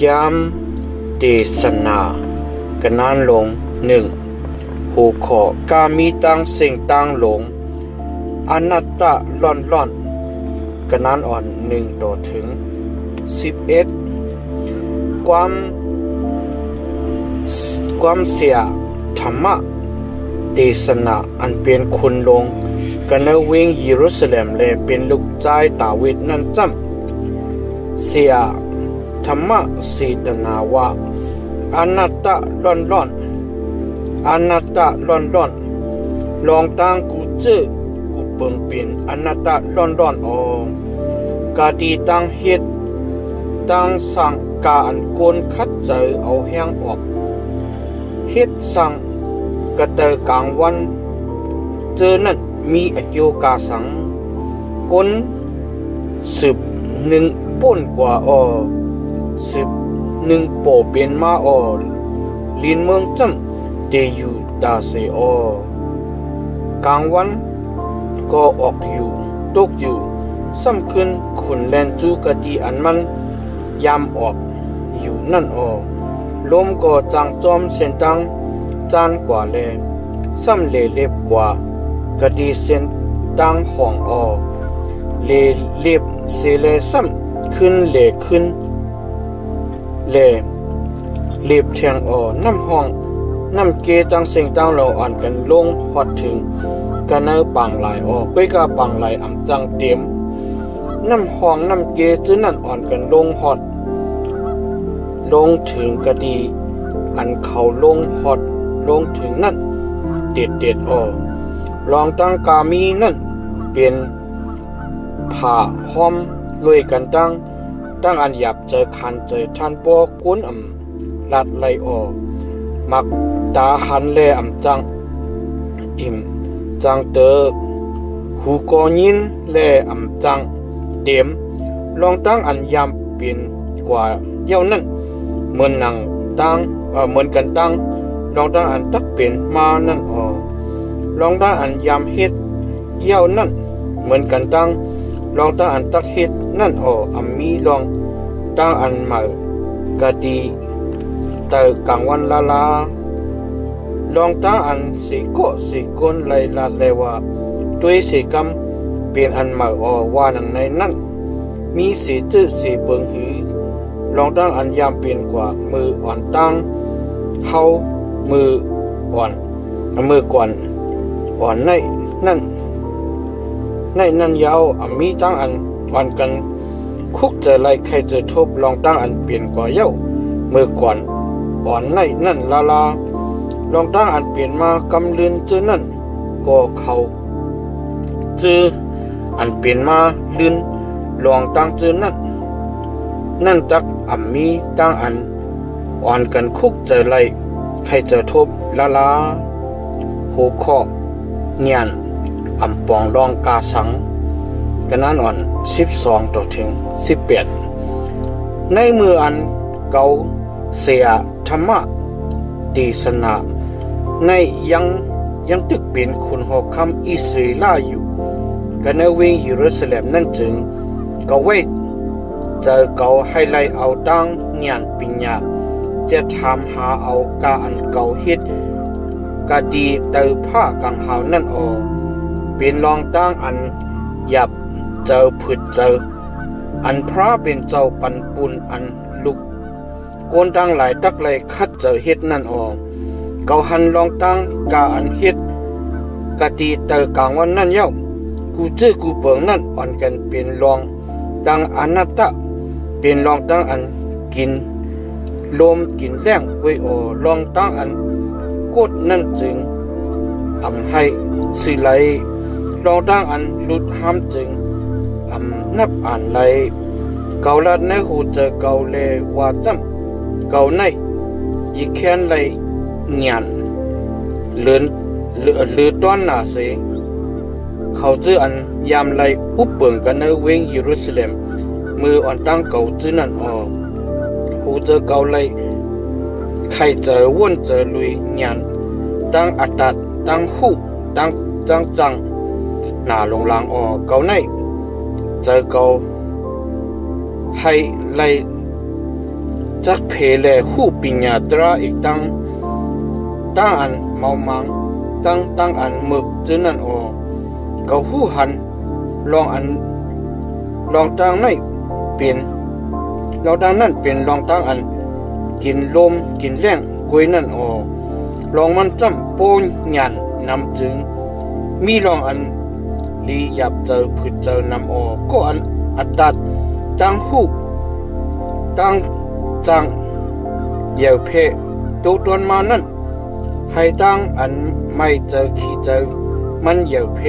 ยามเดสนากันนานลงหนึ่งหูขอกามีตังสิ่งตังหลงอนัตตะล่อนล่อนกันนานอ่อนหนึ่งต่อถึง11ความเสียธรรมะเดสนาอันเป็นคุณลงกันในเวงเยรูซาเล็มเลยเป็นลูกใจดาวิดนั้นจำเสียธรรมะสีตนาว่าอนัตตะล่อนล่อนอนัตตะล่อนล่อนลองตั้งกูเจอกูเปิงเป็นอนัตตะล่อนล่อนกาดีตั้งเฮ็ดตั้งสั่งกาอันโกนคัดเจอเอาแห้งออกเฮ็ดสั่งกระเตอกลางวันเจอนั่นมีอโยกาสังก้นสืบหนึ่งป่นกว่าสืบหนึ่งโปเป็นมาลินเมืองจำเดยูดาเซกลางวันก็ออกอยู่ตกอยู่ซ้ำขึ้นขุนแลนจูกะดีอันมันยามออกอยู่นั่นลมก็จางจอมเส้นตังจานกว่าแลซ้ำเล็บกว่ากะดีเส้นตังของเล็บเสเลซ้ำขึ้นขึ้นเล็บแทงน้ำห้องน้ำเกตังเสียงตังเราอ่อนกันลงฮอดถึงกันเนปังไหลก้อยกาปังไหลอ่ำจังเต็มน้ำห้องน้ำเกจื้อนั่นอ่อนกันลงฮอดลงถึงกะดีอันเขาลงฮอดลงถึงนั่นเด็ดลองตั้งกามีนั่นเป็นผ่าห้อมลวยกันตั้งอันหยับเจอคันเจอทันปอกุ้นลัดไหลมักตาหันแลจังอิ่มจังเตอหูกอยินแลจังเต็มลองตั้งอันยามเปลี่ยนกว่าเย้านั่นเหมือนหนังตั้งเหมือนกันตั้งลองตั้งอันตักเป็นมานั่นลองตั้งอันยามเฮ็ดเย้านั่นเหมือนกันตั้งลองตั้งอันตักเฮ็ดนั่นมีลองตั้งอันมากะดีเตอกลางวันลาลองตั้งอันสีก็สีก้นไหลลาเลว่าด้วยสีกำเป็นอันมาว่านังในนั่นมีสีจื้อสีเบิงหือลองตั้งอันยามเปลี่ยนกว่ามืออ่อนตั้งเฮามืออ่อนมือก่อนอ่อนในนั่นยาวมีตั้งอันอ่อนกันคุกเจอไรใครเจอทบลองตั้งอันเปลี่ยนกว่าเย้ามือก่อนอ่อนในนั่นลาลองตั้งอันเปลี่ยนมากำลืนเจอนั่นก็เขาเจออันเปลี่ยนมาลืนลองตั้งเจอนั่นตักมีตั้งอันอ่อนกันคุกเจอไรใครเจอทบลาโหข้อเงียนปองลองกาสังกันนั้นอ่อน12ต่อถึง18ในมืออันเก่าเสียธรรมะดีสนาในยังตึกเป็นคุณหอกคำอิสราเอลอยู่กันในเวงเยรูซาเล็มนั่นจึงก็ไว้เจอเก่าให้ไล่เอาตั้งเงียนปัญญาจะทำหาเอากาอันเก่าเฮ็ดกะดีเตอผ้ากังหาวนั่นเป็นรองตั้งอันหยับเจอผึดเจออันพระเป็นเจ้าปันปุนอันลุกโกนตั้งหลายตักเลยคัดเจอเฮ็ดนั่นเกาหันรองตั้งกาอันเฮ็ดกะดีเตอกลางวันนั่นเย้ากูจื้อกูเปิงนั่นอ่อนกันเป็นรองตั้งอนัตตะเป็นรองตั้งอันกินลมกินแรงไว้ลองตั้งอันกดนั่นจึงให้สิไหลลองตั้งอันหลุดห้ามจึงนับอ่านไหลเกาลัดในหูเจอเกาเลว่าจำเกาในอีแค้นไหลเงียนเลือต้อนหนาเสเขาจื้ออันยามไหลอุบเปิงกันในเวงเยรูซาเล็มมืออ่อนตั้งเกาจื้อนั่นหูเจอเกาไหลใครเจอว่นเจอลุยเงียนตั้งอัดตัดตั้งหูตั้งจังหน้าลงลางเกาในเจอเกาให้ไล่ จักเพเลหูปิญญาตราอีกตั้งอันเมามังตั้งอันมึกจื้อนั่นออเขาหูหันลองตั้งนั่นเป็นลองตั้งนั่นเป็นลองตั้งอันกินลมกินแรงกวยนั่นออลองมันจำโปนหยันนำจึงมีลองอันลียับเจอผึดเจอนำออก็อันอัดดัดตั้งหูตั้งจังเยวเพตัวตนมานั่นให้ตั้งอันไม่เจอขี้เจอมันเยวเพ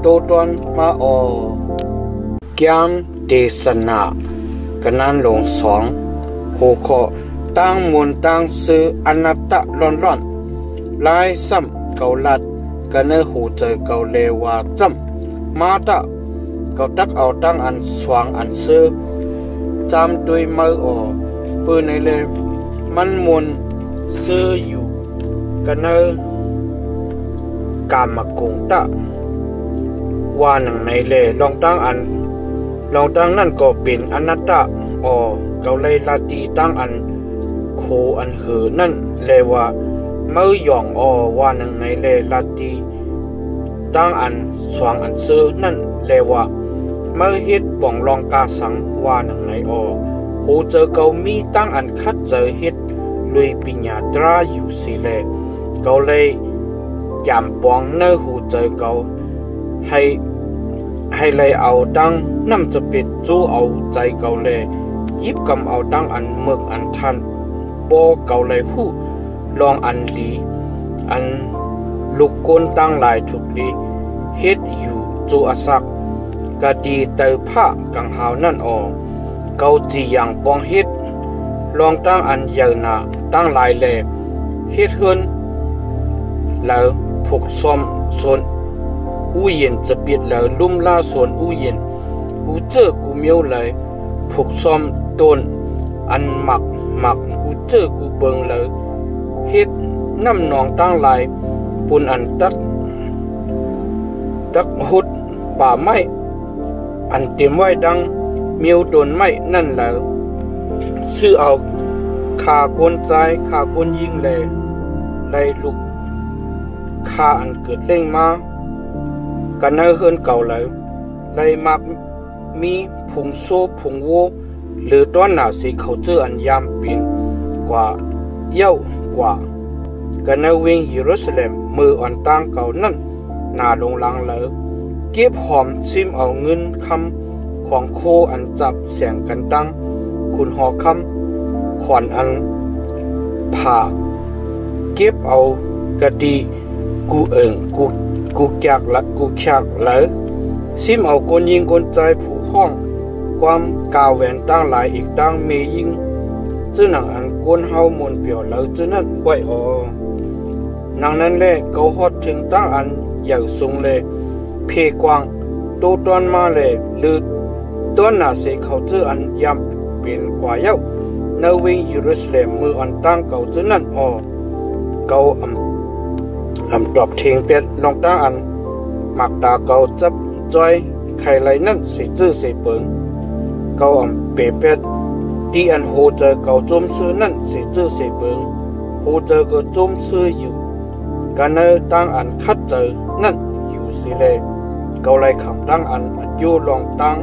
ตัวตนมาออแกมเดสนากันนั้นลงสองหัวข้อตั้งมวลตั้งซื้ออนัตตะร้อนลายซ้ำเกาลัดกันเนื้อหูเจอเกาเลวาจำมาตะเกาตักเอาตั้งอันสว่างอันซื้อจำด้วยมือออปืนในเลยมันมวลซื้ออยู่กันเนื้อกามกงตะว่าหนังในเลยลองตั้งนั่นก็เป็นอนัตตะออเกาเลยลาตีตั้งอันโคอันหือนั่นเลยว่าเมื่อหย่องอว่าหนังในเลยลาตีตั้งอันสว่างอันซื้อนั่นเลยว่าเมื่อเฮ็ดป่องลองกาสังว่าหนังในอหูเจอเกามีตั้งอันคัดเจอเฮ็ดลุยปิญญาตราอยู่สิเลเกาเลยจำปองเนื้อหูเจอเกาให้เลยเอาตั้งน้ำจะปิดจู้เอาใจเกาเลยยิบกำเอาตั้งอันเมือกอันทันโปเกาเลยผู้ลองอันลีอันลูกก้นตั้งหลายถูกลีเฮ็ดอยู่จูอาศักกะดีเตอผ้ากังหาวนั่นออกเกาจีอย่างปองเฮ็ดลองตั้งอันเยานาตั้งหลายแหล่เฮ็ดเฮือนแล้วผูกซ้อมส่วนอู้เย็นจะเปียดแล้วลุ่มล่าส่วนอู้เย็นกูเจอกูเมียวเลยผูกซ้อมต้นอันหมักกูเจอกูเบิงเลยเฮ็ดน้ำนองตั้งหลายปุ่นอันตักหุดป่าไม้อันเต็มไว้ดังเมียวต้นไม้นั่นแล้วซื้อเอาขาโกนใจขาโกนยิงเลยลุกขาอันเกิดเล่งมากันเนื้อเฮือนเก่าเลยมักมีผงโซผงโวหรือต้นหนาสีเขาเจออันยามปีนกว่าเย้ากว่ากันเนื้อวิ่งเยรูซาเล็มมืออ่อนตั้งเก่านั่นนาลงลังเลยเก็บหอมซิมเอาเงินคำของโคอันจับเสียงกันตั้งคุณหอคำขวัญอันผ่าเก็บเอากะดีกูกูแกกละกูแขกเลยซิมเอาคนยิงคนใจผู้ห้องความกาวแหวนตั้งหลายอีกตั้งเมยิงจื้อหนังอันก้นเฮามนเปียวแล้วจื้อนั่นไว้ออนางนั้นแหละเขาฮอดถึงตั้งอันใหญ่สูงเลยเพกว้างโตตอนมาเลยหรือต้นหนาเสเขาจื้ออันยำเป็นกว่าเย้าเนวิงเยรูซาเล็มมืออันตั้งเขาจื้อนั่นออเขาดอบเทียงเป็ดลองตั้งอันหมักตาเขาจับจอยไข่ไหลนั่นสิจื้อสิเปิงเขาเปเป็ดที่อันโหเจอเขาจมซื้อนั่นสิจื้อสิเปิงโหเจอก็จมซื้ออยู่กันเนตั้งอันคัดเจอนั่นอยู่สิเลเขาเลยคำตั้งอันอยู่ลองตั้ง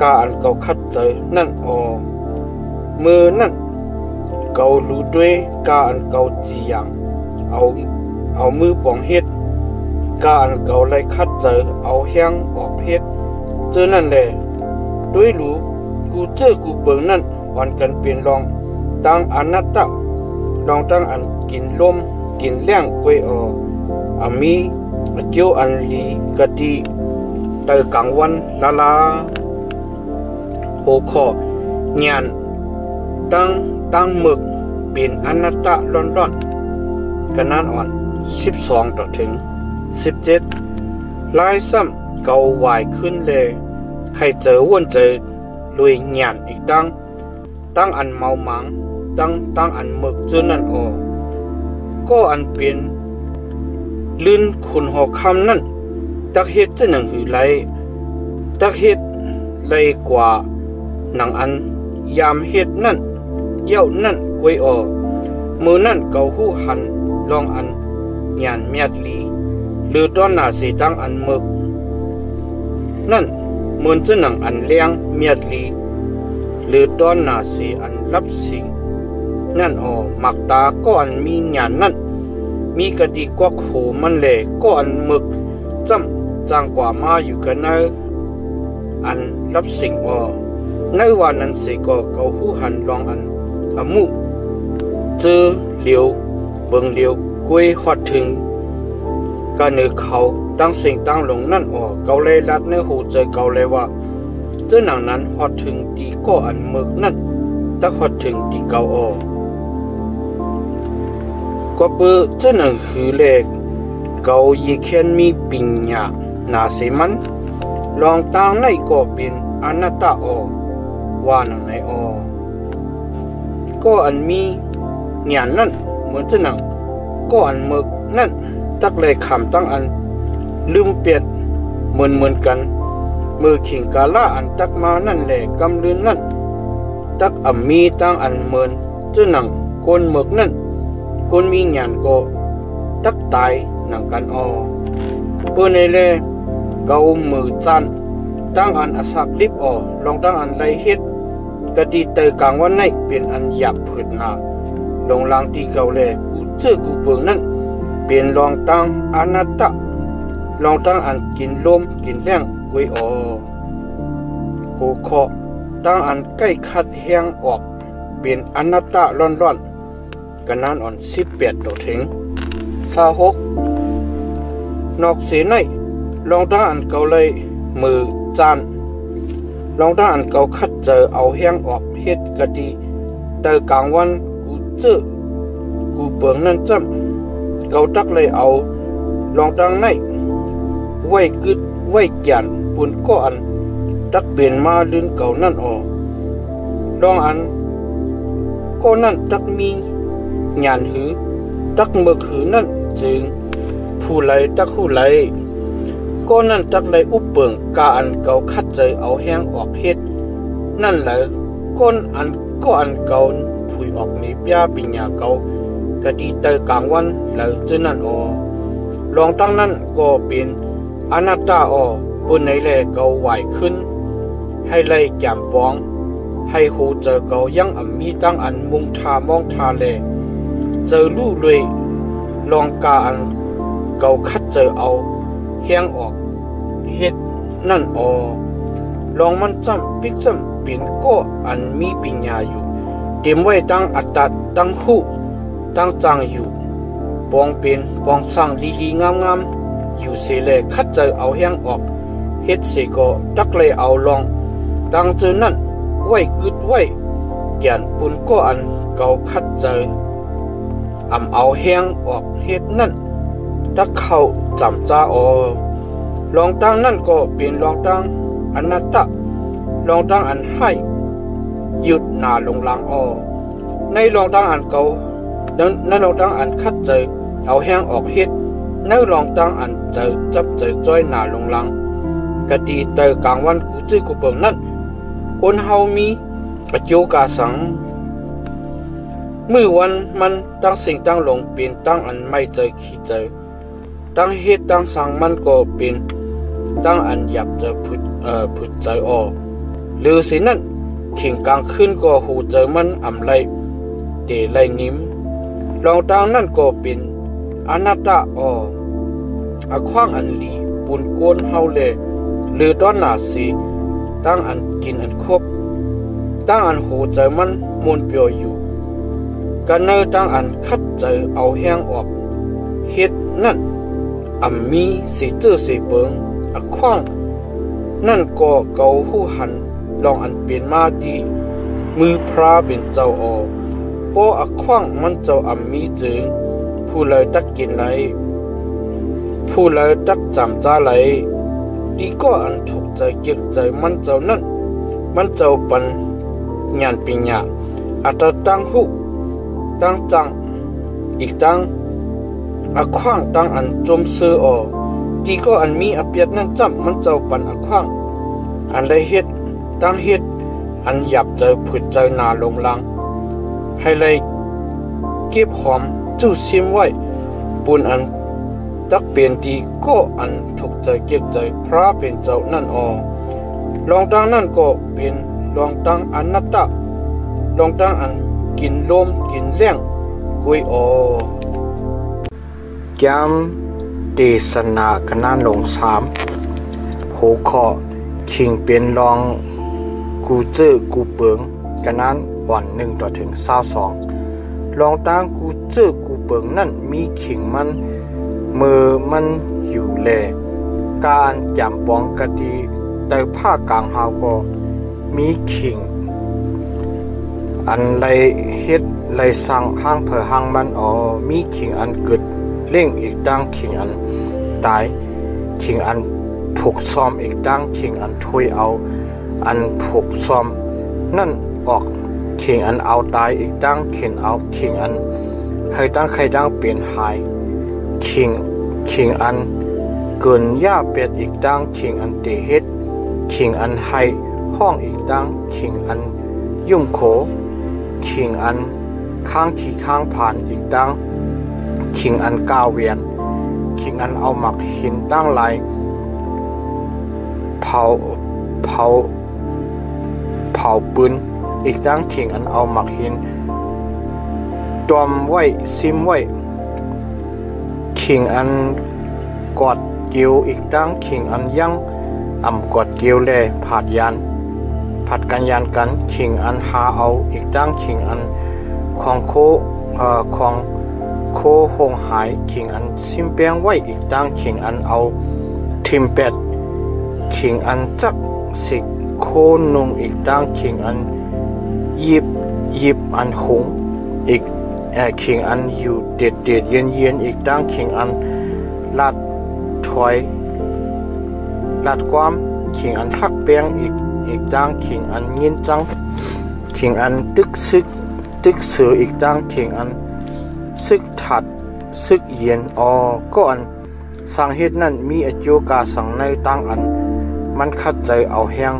กาอันเขาคัดเจอนั่นออมือนั่นเขารู้ด้วยกาอันเขาจีอย่างเอามือปองเฮ็ดกาอันเขาเลยคัดเจอเอาแห้งออกเฮ็ดเจอนั่นแหละด้วยรู้กูเจอกูเปิงนั่นวันกันเปลี่ยนลองตั้งอนัตตะลองตั้งอันกินลมกินแรงกวยอามีเจียวอันลีกะดีเตอกลางวันลาโหขอญาณตั้งหมึกเป็นอนัตตะร้อนกันนั้นอ่อน12ต่อถึง17ลายซ้ำเกาไหวขึ้นเลยใครเจอวนเจอลุยญาณอีกตั้งอันเมาหมังตั้งอันหมึกเจอนั่นออกก็อันเป็นลื่นขุนหอคำนั่นตักเฮ็ดจะหนังหือไหลตักเฮ็ดไหลกว่าหนังอันยามเฮ็ดนั่น เย่านั่นกวยออมือนั่นเกาหูหันลองอันหยานเมียดลีหรือตอนหน้าสีตั้งอันมึกนั่นเหมือนจะหนังอันเลี้ยงเมียดลีหรือตอนหน้าสีอันรับสิ่งนั่นหมักตาก็อันมีหยานนั่นมีกะดีกวักโหมันเลยก็อันมึกจำจางกว่ามาอยู่กันเนอันรับสิ่งในวันนั้นเสก็เกาหูหันลองอันอมุเจอเหลียวเบิงเหลียวกวยหอดถึงก็เนื้อเขาตั้งสิ่งตั้งลงนั่นเกาเลยลัดเนื้อหูเจอเกาเลยว่าเจ้าหนังนั้นหอดถึงดีก็อันมึกนั่นตักหอดถึงดีเกาก็เปื้อเจ้าหนังหือเล็กเกายีเขียนมีปิญญาหนาเสมันลองตั้งในก็เป็นอนัตตาว่าหนังในก็อันมีหยานนั่นเหมือนเจ้าหนังก็อันมึกนั่นตักเลยคำตั้งอันลืมเปียดเหมือนกันมือขิงกาล่าอันตักมานั่นแหละกำลืนนั่นตักมีตั้งอันเหมือนเจ้าหนังคนมึกนั่นคนมีหยานก็ตักตายหนังกันเพื่อในเล่เกามือจันตั้งอันอสักลิบลองตั้งอันไรเฮ็ดกะดีเตยกลางวันในเป็นอันหยาบผืดหนาลงลางที่เกาเล่กูเจอกูเปิงนั่นเป็นลองตั้งอนัตตะลองตั้งอันกินลมกินแรงกวยโคคอตั้งอันใกล้คัดแห้งออกเป็นอนัตตะร้อนกันนั้นอ่อน18ตัวถึง26นอกเสียในลองตั้งอันเกาเลยมือจานลองตั้งอันเกาคัดเจอเอาแห้งออกเฮ็ดกะดีเตอกลางวันกูเจอกูเปิงนั่นจ้ำเกาตักเลยเอาลองตั้งในไว้กึดไว้แก่นปุ่นก็อันตักเปลี่ยนมาลืนเก่านั่นลองอันก็นั่นตักมีหยานหือตักเมือหือนั่นจึงผู้ไหลตักผู้ไหลก็นั่นตักเลยอุปเปิงกาอันเก่าคัดใจเอาแห้งออกเฮ็ดนั่นแหละก้นอันก็อันเก่าผุยออกในปียปิญญาเก่ากะดีเตยกลางวันแล้วเจอนั่นลองตั้งนั้นก็เป็นอนัตตาปุ่นในแลเกาไหวขึ้นให้ไล่แจ่มปองให้หูเจอเกายังมีตั้งอันมุงทามองทาแลเจอลู่เลยลองกาอันเกาคัดเจอเอาแห้งออกเฮ็ดนั่นลองมันจำปิกจำเป็นก็อันมีปิญญาอยู่เตรียมไว้ตั้งอัตตาตั้งหูตั้งจางอยู่ปองเป็นปองสร้างลีงามอยู่เสเลคัดเจอเอาแห้งออกเฮ็ดเสก็ตักเลยเอาลองตั้งเจอนั่นไว้กึดไว้แก่นปุ่นก็อันเกาคัดเจอเอาแห้งออกเฮ็ดนั่นตักเข้าจำจ้าลองตั้งนั่นก็เป็นลองตั้งอนัตตะลองตั้งอันให้หยุดหนาลงหลังในลองตั้งอันเก่าในลองตั้งอันคัดเจอเอาแห้งออกเฮ็ดในลองตั้งอันเจอจับเจอจ้อยหนาลงหลังกะดีเตอกลางวันกูจื้อกูเปิงนั่นคนเฮามีอโจกาสังมือวันมันตั้งสิ่งตั้งลงเป็นตั้งอันไม่เจอขี้เจอตั้งเฮ็ดตั้งสังมันก็เป็นตั้งอันหยับเจอผุดใจหรือสินั่นเข่งกลางขึ้นก็หูเจอมันไรเดไลนิ่มลองตั้งนั่นก็เป็นอนัตตาอขว้างอันลีปุ่นโกนเฮาเลยหรือตอนหน้าสีตั้งอันกินอันครบตั้งอันหูเจอมันมุนเปียวอยู่กันเนอตั้งอันคัดเจอเอาแห้งออกเฮ็ดนั่นมีสีเจอสีเปิงขว้างนั่นก็เกาหูหันลองอันเปลี่ยนมาดีมือพระเป็นเจ้าเพราะขว้างมันเจ้ามีจึงผู้เลยตักกินไหลผู้เลยตักจำจ้าไหลดีก็อันถูกใจเก็บใจมันเจ้านั่นมันเจ้าปันงานปิญญาอัตตั้งหุตั้งจังอีกตั้งขว้างตั้งอันจมเสือดีก็อันมีอเปียดนั่นจำมันเจ้าปันขว้างอันได้เฮ็ดตั้งเฮ็ดอันหยับเจอผุดใจหนาลงลัง ให้เลยเก็บหอมจู้ซิมไว้ปุนอันตักเปลี่ยนดีก็อันถูกใจเก็บใจพระเป็นเจ้านั่นอลองตั้งนั่นก็เป็นลองตั้งอนัตตะลองตั้งอันกินลมกินเลี้ยงกุยแก้มเดสนาคณะลง3หัวข้อคิงเป็นลองกูเจอกูเปิงกันนั้นวัน1-22ลองตั้งกูเจอกูเปิงนั่นมีขิงมันมือมันอยู่แลการจำปองกะดีแต่ภาคกลางเฮาก็มีขิงอันไรเฮ็ดไรสั่งห้างเผอห้างมันมีขิงอันเกิดเล่งอีกดังขิงอันตายขิงอันผูกซ้อมอีกดังขิงอันถ้วยเอาอันผูกซ้อมนั่นออกขิงอันเอาตายอีกดังขิงเอาขิงอันให้ดังใครดังเปลี่ยนหายขิงอันเกินย่าเป็ดอีกดังขิงอันเตเฮ็ดขิงอันให้ห้องอีกดังขิงอันยุ่มโขขิงอันข้างที่ข้างผ่านอีกดังขิงอันก้าวเวียนขิงอันเอาหมักหินตั้งหลายเผาปืนอีกดังขิงอันเอาหมักหินตอมไว้ซิมไว้ขิงอันกอดเกี่ยวอีกดังขิงอันยังกอดเกี่ยวแลผัดกันยานกันขิงอันหาเอาอีกดังขิงอันของโคหงหายขิงอันซิมแปงไว้อีกดังขิงอันเอาทิมเป็ดขิงอันจักสิโคนุงอีกดังขิงอันยิบอันหงอีกขิงอันอยู่เด็ดเย็นอีกดังขิงอันลาดถอยลาดความขิงอันหักแปงอีกดังขิงอันยินจังขิงอันตึกสืออีกดังขิงอันซึกถัดซึกเย็นก็อันสังเฮ็ดนั้นมีอโจกาสังในตั้งอันมันคัดใจเอาแห้ง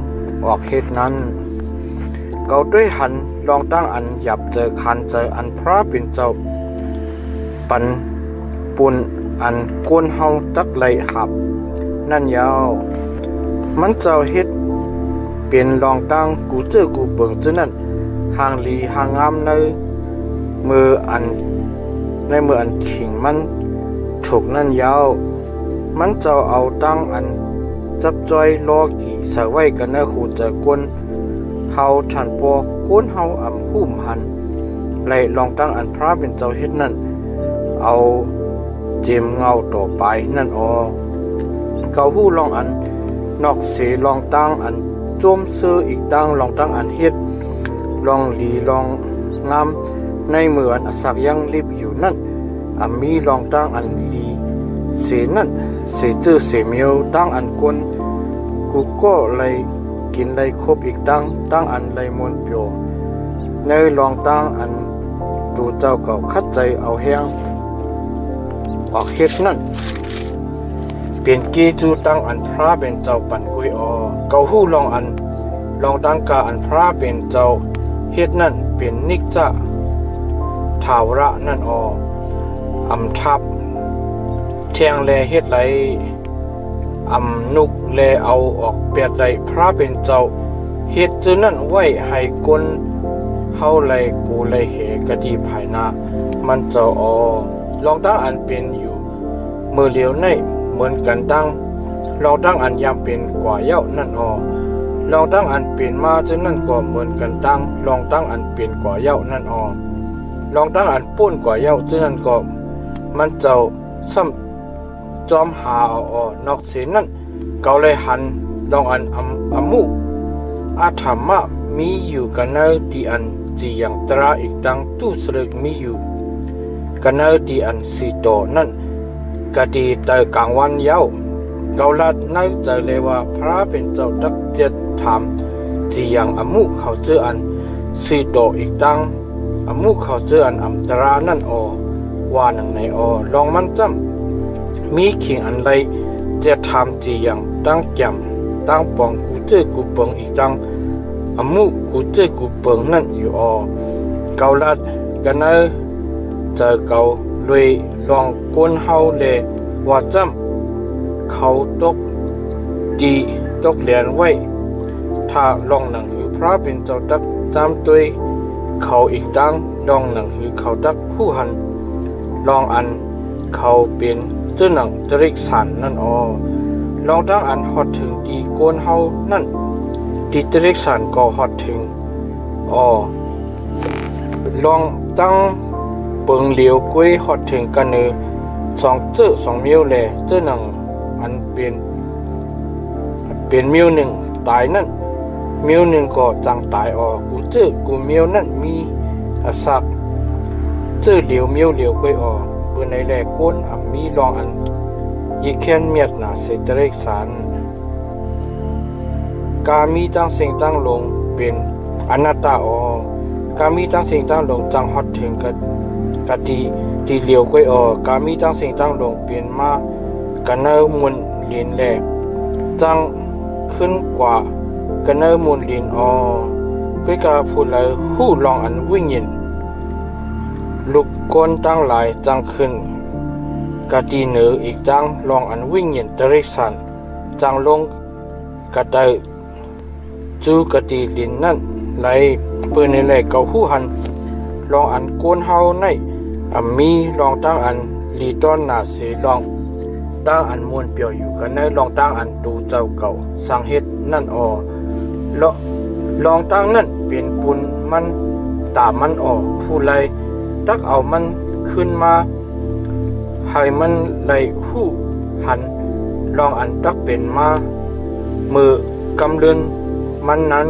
ออกเฮ็ดนั้นเกาด้วยหันลองตั้งอันหยับเจอคันเจออันพระเป็นเจ้าปันปุนอันก้นเฮาตักไหลหับนั่นยาวมันเจ้าเฮ็ดเป็นลองตั้งกูเจอกูเบิ่งเจอนั่นห่างลีห่างงามในมืออันขิงมันถูกนั่นยาวมันเจ้าเอาตั้งอันจับจอยลอกี่ใส่ไว้กันเนอคูเจอก้นเฮาทันปอก้นเฮาหุ่มหันไล่ลองตั้งอันพระเป็นเจ้าเฮ็ดนั่นเอาเจมเงาต่อไปนั่นเกาหู้ลองอันนอกเสลองตั้งอันโจมเสื้ออีกตั้งลองตั้งอันเฮ็ดลองลีลองงามในเหมือนสักยังรีบอยู่นั่นมีลองตั้งอันลีเสนั่นเสเจอเสเมียวตั้งอันกวนกูก็เลยกินเลยครบอีกตั้งอันเลยมวนเปียวในลองตั้งอันดูเจ้าเก่าคัดใจเอาแห้งออกเฮ็ดนั่นเป็นกีจูตั้งอันพระเป็นเจ้าปันกุยเกาหู้ลองตั้งกาอันพระเป็นเจ้าเฮ็ดนั่นเป็นนิกจะทาวระนั่นทับแทงแลเฮ็ดไหลนุกแลเอาออกเปียดไหลพระเป็นเจ้าเฮ็ดจื้อนั่นไว้ให้กลเฮาไหลกูไหลเหกะดีภายหน้ามันเจ้าลองตั้งอันเป็นอยู่มือเหลียวในเหมือนกันตั้งลองตั้งอันยามเป็นกว่าเย้านั่นลองตั้งอันเป็นมาจื้อนั่นก็เหมือนกันตั้งลองตั้งอันเป็นกว่าเย้านั่นลองตั้งอันป้นกว่าเย้าจื้อนั่นก็มันเจ้าซ้ำจอมหานอกเสนั่นเกาเลยหันลองอันมุอาธรรมะมีอยู่กันเนอที่อันจียังตราอีกดังตู้สลึกมีอยู่กันเนอที่อันสีโตนั่นกะดีเตอกลางวันเย้าเกาลัดนั่นใจเลยว่าพระเป็นเจ้าดักเจ็ดถามจียังมุเขาเจออันสีโตอีกดังมุเขาเจออันตรานั่นว่าหนังในลองมันจำมีขิงอันไรจะทำจีอย่างตั้งแก่มตั้งปองกูเจอกูเปิงอีกตั้งมุกูเจอกูเปิงนั่นอยู่ เกาลัดกันเนอเจอเกาลุยลองก้นเฮาเลยว่าจำเขาตกดีตกเหรียญไว้ถ้าลองหนังหือพระเป็นเจ้าตักจำตัวเขาอีกดังลองหนังหือเขาตักผู้หันลองอันเขาเป็นเจ้าหนังจริกสันนั่นอ๋อลองตั้งอันฮอดถึงดีโกนเฮานั่นดีจริกสันก็ฮอดถึงอ๋อลองตั้งเปิงเหลียวกุ้ยฮอดถึงกันเนอ2 2มิ้วแลเจ้าหนังอันเป็นมิ้วหนึ่งตายนั่นมิ้วหนึ่งก็จังตายอ๋อกูมิ้วนั่นมีสักเจ้าเหลียวมิ้วเหลียวกุ้ยอ๋อเปิ้นในแลก้นมีลองอันยีแค้นเมียดนาเสตเรกสารกามีตั้งสิ่งตั้งลงเป็นอนัตตาอ๋อกามีตั้งสิ่งตั้งลงจังฮอดถึงกะดีเหลียวกุ้ยอ๋อกามีตั้งสิ่งตั้งลงเปลี่ยนมากันเนอมุนเลียนแลจังขึ้นกว่ากันเนอมุนเลียนอ๋อกุ้ยกาพูดเลยฮู้ลองอันวิ่งยินลูกก้นตั้งหลายจังขึ้นกะดีเหนืออีกจังลองอันวิ่งยินตะริสันจังลงกะไดจูกะดีลินนั่นไหลเปิ้นในแหลกเกาฮู้หันลองอันโกนเฮาในมีลองตั้งอันลีต้อนนาเสลองตั้งอันมวนเปียวอยู่กันในลองตั้งอันตูเจ้าเก่าสังเฮ็ดนั่นอ๋อลองตั้งนั่นเป็นปุนมันตามันอ๋อผู้ไลตักเอามันขึ้นมาให้มันไหลหู้หันลองอันตักเป็นมามือกำเดินมันนั้น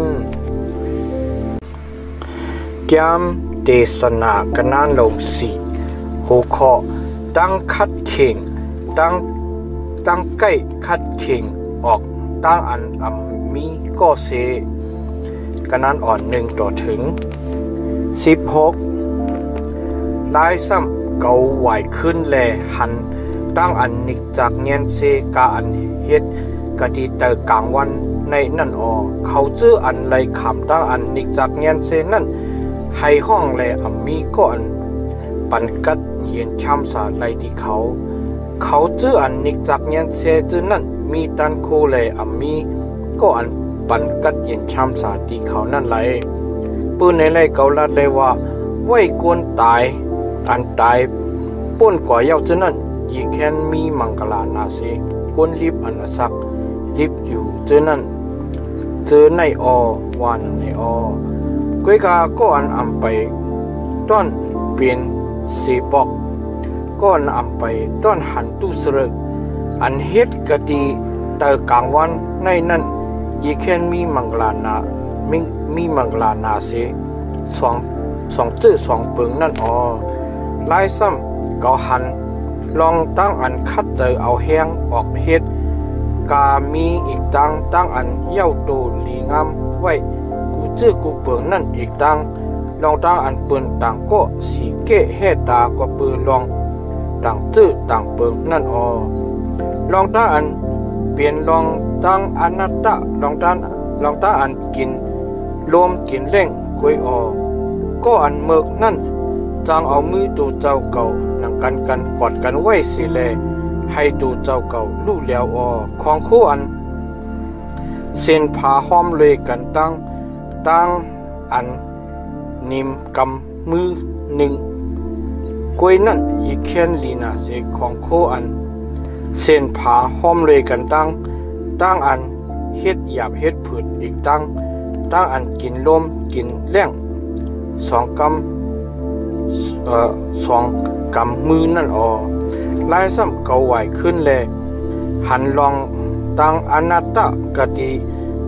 แก้มเทศนากันนานลงสี่หัวข้อตั้งคัดเข่งตั้งใกล้คัดเข่งออกตั้งอันมีก็เสกันนานอ่อน1ต่อถึง16ลายซ้ำเกาไหวขึ้นแลหันตั้งอันนิกจากเงียนเซกาอันเฮ็ดกะดีเตอกลางวันในนั่นอ๋อเขาจื้ออันไรขำตั้งอันนิกจากเงียนเซนั่นให้ห้องแลมีก็อันปันกัดเหียนช้ำสาไรที่เขาจื้ออันนิกจากเงียนเซจื้อนั่นมีตันโคแลมีก็อันปันกัดเหียนช้ำสาที่เขานั่นไรปืนในไรเกาลัดเลยว่าไว้กวนตายอันตายป้นกว่าเย้าจื้อนั่นยีแค้นมีมังกลานาเซกวนลิบอันสักลิบอยู่จื้อนั่นเจอในอวานในอกวยกาก็อันไปต้อนเปลี่ยนสีปอกก็อันไปต้อนหันตู้เสรอันเฮ็ดกะดีเตอกลางวันในนั้นยีแค้นมีมังกลานาเสสองจื้อ2 เปิงนั่นลายซ้ำเกาหันลองตั้งอันคัดเจอเอาแห้งออกเฮ็ดกามีอีกตั้งอันเย้าโตลีงามไว้กูจื้อกูเปิงนั่นอีกตั้งลองตั้งอันเปิ้นต่างก็สีเกะเฮตากว่าเปิ้นลองต่างจื้อต่างเปิงนั่นลองตั้งอันเปลี่ยนลองตั้งอนัตตะลองตั้งอันกินลมกินเล่งกวยก็อันเมิกนั่นจังเอามือตัวเจ้าเก่านั่งกันกอดกันไว้สิแลให้ตัวเจ้าเก่าลู่แล้วของคู่อันเส้นผาห้อมเลยกันตั้งอันนิมกำมือ1กวยนั่นอีเคียนลีนาเสของคู่อันเส้นผาห้อมเลยกันตั้งอันเฮ็ดหยาบเฮ็ดผืดอีกตั้งอันกินลมกินแล้ง2 กำมือนั่นลายซ้ำเกาไหวขึ้นแลหันลองตั้งอนัตตะกะดี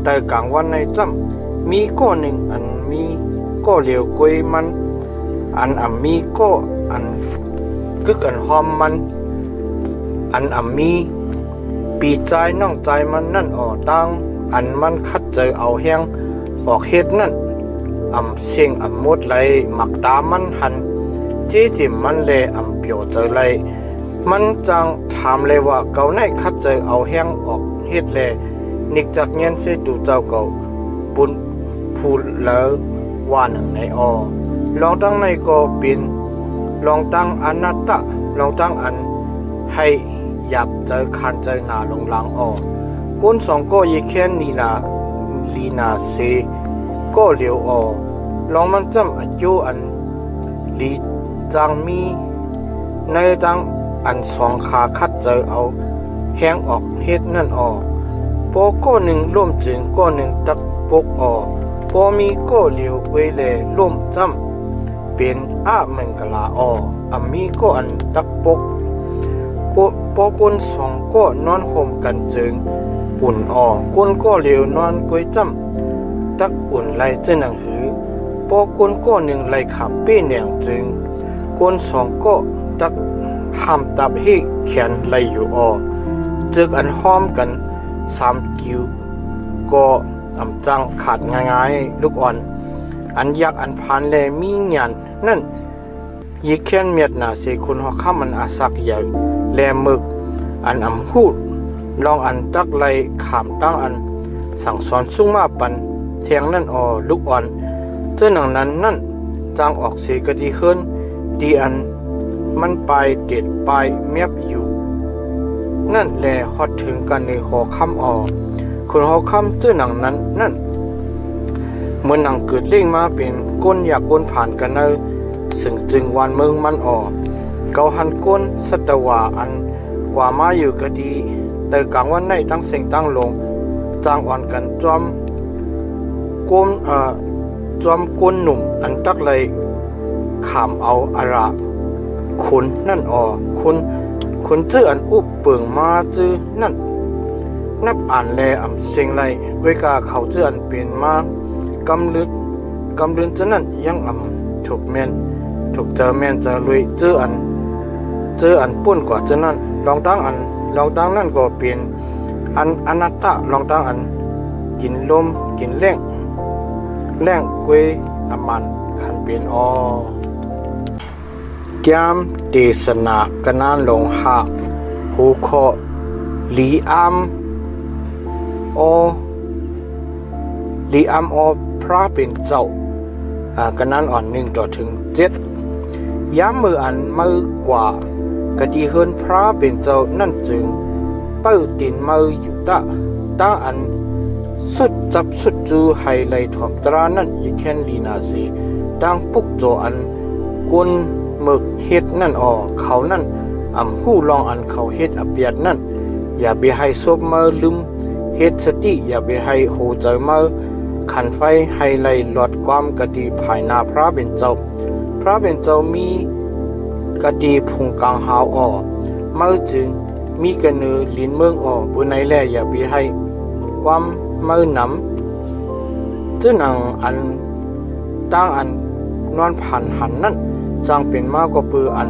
เตอกลางวันในจ้ำมีก็หนึ่งอันมีก็เหลียวกวยมันอันมีก็อันกึกอันหอมมันอันมีปีใจน้องใจมันนั่นตั้งอันมันคัดเจอเอาแห้งออกเฮ็ดนั่นเสียงมดไหลหมักตามันหันจิมมันเลยเปียวเจอไหลมันจังถามเลยว่าเกาในคัดเจอเอาแห้งออกเฮ็ดเลยนิกจากเงี้ยนเสตูเจ้าเก่าบุญพูดแล้วว่าหนึ่งใน ลองตั้งในก็เป็นลองตั้งอนัตตะลองตั้งอันให้หยับเจอคันเจอหนาลงหลังออกก้นสองก็ยิ่งแค่ลีนาเซก็เหลียวออกลองมันจำอายุอันลีจางมีในตั้งอันสองขาคัดเจอเอาแห้งออกเฮ็ดนั่นออกพอก็หนึ่งร่วมจึงก็หนึ่งตักปกออกพอมีก็เหลียวไว้แลร่วมจำเป็นอาเมืองกะลาออกอันมีก็อันตักปกพอก้นสองก็นอนห่มกันจึงปุ่นออกก้นก็เหลียวนอนก้อยจำตักอุ่นไหลเจหนังหือพอก้นก็หนึ่งไหลขับเป้แหนงจึงก้นสองก็ตักห้ามตับให้แขนไหลอยู่ออกจึกอันห้อมกัน3 กิ้วก็อำจังขาดง่ายๆลูกอ่อนอันยักษ์อันพานแลมีงานนั่นยิ่งแค้นเมียดนาเสคุณหัวข้ามันอาศักใหญ่แลมึกอันหูดลองอันตักไหลขามตั้งอันสั่งสอนสุ่งมาปันแทงนั่นลูกอ่อนเจ้าหนังนั้นนั่นจางออกเสกดีเฮิรนดีอันมันไปเด็ดไปเมียบอยู่นั่นแลฮอดถึงกันในหอคำคนหอคำเจ้าหนังนั้นนั่นเมื่อหนังเกิดเล่งมาเป็นก้นอยากก้นผ่านกันเนอซึ่งจึงวันเมืองมันเกาหันก้นสัตวาอันว่ามาอยู่ก็ดีแต่กลางวันในตั้งเสียงตั้งลงจางอ่อนกันจอมก้นก้นหนุ่มอันตักเลยขามเอาอาระคุณนั่นคุณเจออันอุบเปิงมาเจอนั่นนับอ่านแลอ่ำเสียงไรไว้กาเขาเจออันเปลี่ยนมากำลืนจะนั่นยังอ่ำถูกแม่นถูกเจอแม่นจะลุยเจออันป่นกว่าจะนั่นลองตั้งนั่นก็เปลี่ยนอันอนัตตะลองตั้งอันกินลมกินแรงกวยอมันขันเปลี่ยนแก้มเทศนากนานลงหาหูคอลีอัมโอพระเป็นเจ้ากนานอ่อน1 ต่อถึง 7ย้ำมืออันมือกว่ากะดีเฮิรนพระเป็นเจ้านั่นจึงเป้าตินมืออยู่ตั้งอันสุดจับสุดจูไฮไลท์ถ่อมตรานั่นอีแคนลีนาซีตั้งปุกโจอันกุนหมึกเฮ็ดนั่นเขานั่นหู้ลองอันเขาเฮ็ดอเปียดนั่นอย่าไปให้ซบมือลืมเฮ็ดสติอย่าไปให้โหใจมือขันไฟให้ไล่หลอดความกะดีภายนาพระเป็นเจ้ามีกะดีพุงกลางหาวมือจึงมีกะเนือลิ้นเมืองบนในแลอย่าไปให้ความมือหนำจึงนังอันตั้งอันนอนผ่านหันนั่นจังเป็นมากกว่าปืออัน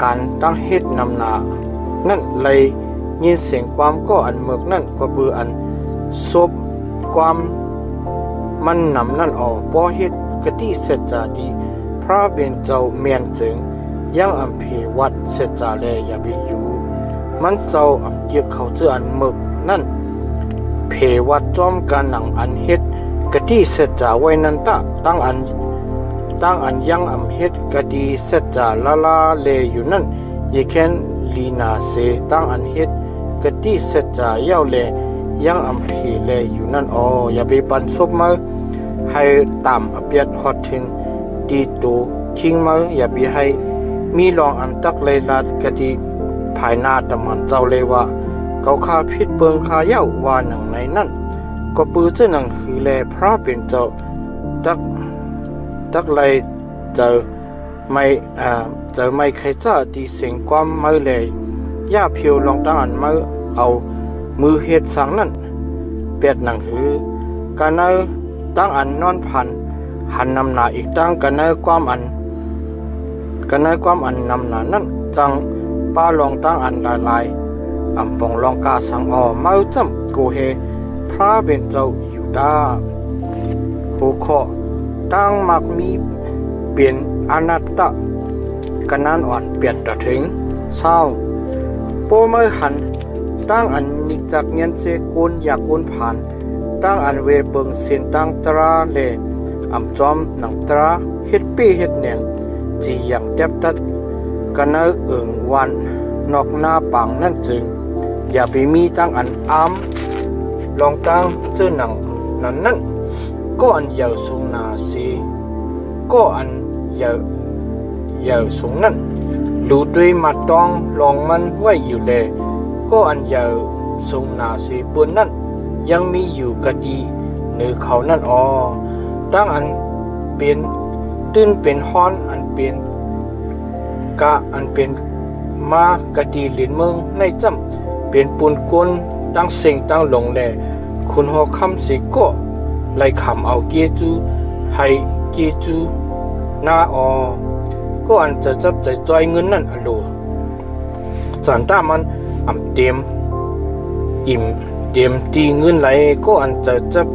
การตั้งเฮ็ดนำนานั่นเลยยินเสียงความก็อันเมือกนั่นกว่าปืออันซบความมันนำนั่นบ่เฮ็ดกะติเสร็จจาดีพระเป็นเจ้าเมียนจึงยังอำเพวัดเสร็จจาแลอย่าไปอยู่มันเจ้าอำเกียกเขาเจออันเมือกนั่นเพวัดจอมการหนังอันเฮ็ดกะติเสร็จจาไว้นั่นตั้งอันยังเฮ็ดกะดีเสร็จจาลาเลอยู่นั่นยแคนลีนาเซตั้งอันเฮ็ดกะดีเสร็จจาเย้าเลยังเพเลอยู่นั่นอย่าไปปันซบมาให้ตามอเปียดฮอดถึงดีตูคิงมาอย่าไปให้มีลองอันตักเลยลาดกะดีภายหน้าตะมันเจ้าเลยว่าเขาคาพิษเปิงคาเย้าว่าหนังในนั่นก็ปือเจ้าหนังคือแลพระเป็นเจ้าตักเลยเจอไม่ใครจะดีเสียงความมือเลยย่าเพียวลองตั้งอันมือเอามือเฮ็ดสังนั่นเปียดหนังหือกันเนอตั้งอันนอนพันหันนำหนาอีกตั้งกันเนอความอันนำหนานั่นจังป้าลองตั้งอันลายปองลองกาสังมือจำโกเฮพระเป็นเจ้าอยู่ด้าหูคอตั้งมักมีเปลี่ยนอนัตตะกันนั้นอ่อนเปลี่ยนต่อถึงเศร้าโปเมื่อหันตั้งอันนิจักเงียนเซกุนอยากกุนผ่านตั้งอันเวเบิงเสียนตั้งตราเล จอมหนังตราเฮ็ดปี้เฮ็ดเนียงจีอย่างเต็บตัดกันเนอวันนอกหน้าปังนั่นจึงอย่าไปมีตั้งอันลองตั้งเจ้าหนังนั่นก็อันยาวสูงนาสีก็อันยาวสูงนั่นรู้ด้วยมาต้องลองมันไว้อยู่เลยก็อันยาวสูงนาสีบนนั่นยังมีอยู่กะดีเนื้อเขานั่นตั้งอันเป็นตื้นเป็นฮ้อนอันเป็นกะอันเป็นมากะดีหลินเมืองในจำเป็นปูนก้นตั้งเสียงตั้งลงแลคุณหัวคำสิก็ไล่คำเอาเกียจูให้เกียจูหน้าก็อันจะจับใจจอยเงินนั่นอโลจานต้ามันเตรียมอิ่มเตรียมตีเงินไหลก็อันจะจับ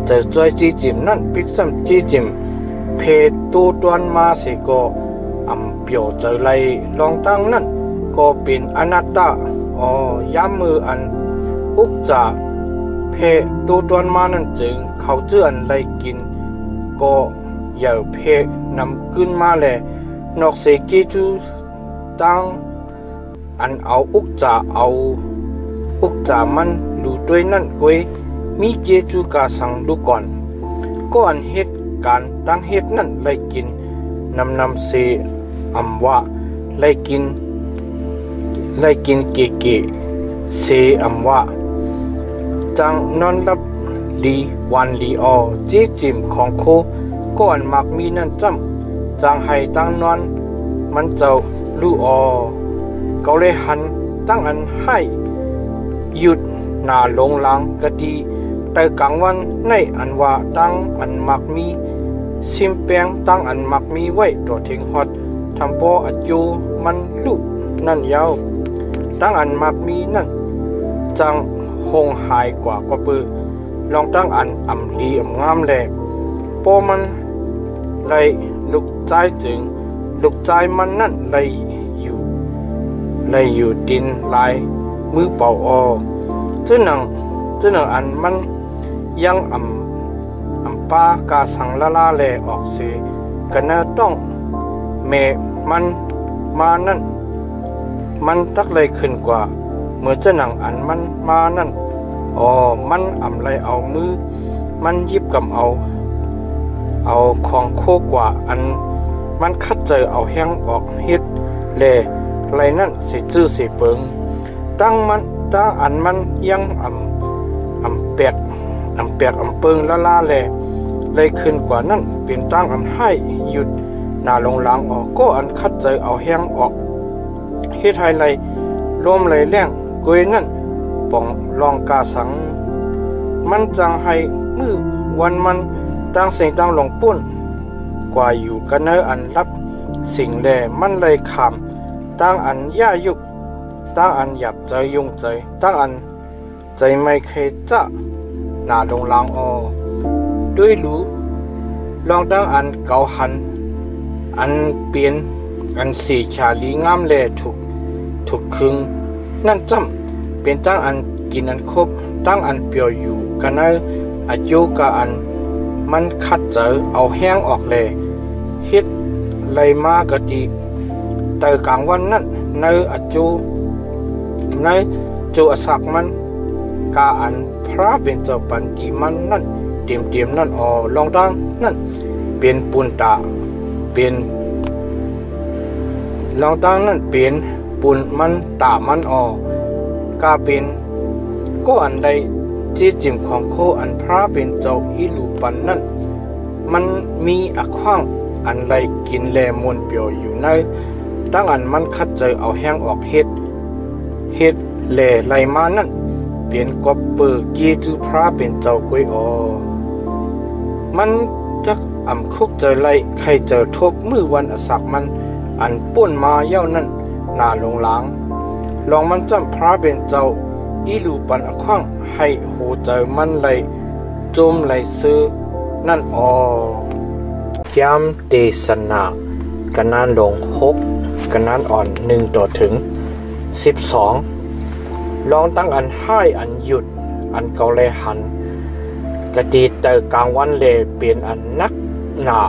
ใจจอยจีจิมนั่นปิกซ้ำจีจิมเพตูตวนมาสิก็เปียวใจไหลลองตั้งนั่นก็เป็นอนัตตาย้ำมืออันอุกจ่าเพตูตวนมานั่นจึงเขาเจือนไหลกินก็อย่าเพนำขึ้นมาแลนอกเสกีจูตั้งอันเอาอุกจ่ามันดูด้วยนั่นกวยมีเจจูกาสังดูก่อนก็อันเหตุการตั้งเหตุนั่นไล่กินนำเสว่าไล่กินเกเสว่าจังนอนรับลีวันลีเจจิมของโคก็อันมักมีนั่นจำจังให้ตั้งนอนมันเจ้าลู่เขาเลยหันตั้งอันให้หยุดหน้าลงหลังกะดีแต่กลางวันในอันว่าตั้งอันมักมีซิมแปงตั้งอันมักมีไว้ตัวทิ้งฮอดทำปออัจจูมันลุกนั่นยาวตั้งอันมักมีนั่นจังคงหายกว่าปือลองตั้งอันลีงามแลปอมันเลยลุกใจจึงลุกใจมันนั่นเลยอยู่ดินลายมือเป่าเจ้าหนังอันมันยังป้ากาสังละแลออกเสกันน่าต้องเมมันมานั่นมันตักเลยขึ้นกว่าเมื่อเจ้าหนังอันมันมานั่นมันเลยเอามือมันยิบกับเอาของโคกว่าอันมันคัดเจอเอาแห้งออกเฮ็ดแลไรนั่นสิจื้อสิเปิงตั้งอันมันยังเปียกเปิงละแลเลยขึ้นกว่านั่นเป็นตั้งอันให้หยุดหน้าลงหลังก็อันคัดเจอเอาแห้งออกเฮ็ดให้ไรลมไหลแรงกวยนั่นป่องลองกาสังมันจังให้มือวันมันตั้งเสียงตั้งลงปุ้นกว่าอยู่กันเนออันรับสิ่งแลมันเลยขามตั้งอันย่ายุกตั้งอันหยับใจยุ่งใจตั้งอันใจไม่เคยจะหน้าลงหลังด้วยรู้ลองตั้งอันเก่าหันอันเปลี่ยนอันสีชาลีงามแลถูกคึงนั่นจำเป็นตั้งอันกินอันครบตั้งอันเปียวอยู่กันเนออายุกะอันมันคัดเจอเอาแห้งออกเลยเฮ็ดไรมากะดีแต่กลางวันนั้นในอาจูอสักมันกาอันพระเป็นเจ้าปันดีมันนั่นเตรียมนั่นลองดังนั่นเป็นปุนตาเป็นลองดังนั่นเป็นปุนมันตามันกาเป็นก็อันใดที่จิมของโคอันพระเป็นเจ้าอิลูปันนั่นมันมีอักขว้างอันไรกินแลมวนเปียวอยู่ในตั้งอันมันคัดเจอเอาแห้งออกเฮ็ดแลไรมานั่นเปลี่ยนกบเปอร์กีจูพระเป็นเจ้ากวยมันจักคุกเจอไรใครเจอทบมือวันอสักมันอันป่นมาเย้านั่นหน้าลงหลังลองมันจำพระเป็นเจ้าอีลูปันอักขว้างให้โหเจอมันไหลโจมไหลซื้อนั่นจำเดสนากันนานลง6กันนานอ่อน1ต่อถึง12ลองตั้งอันให้อันหยุดอันเกาเลยหันกะดีเตอกลางวันเลยเปลี่ยนอันนัก หนา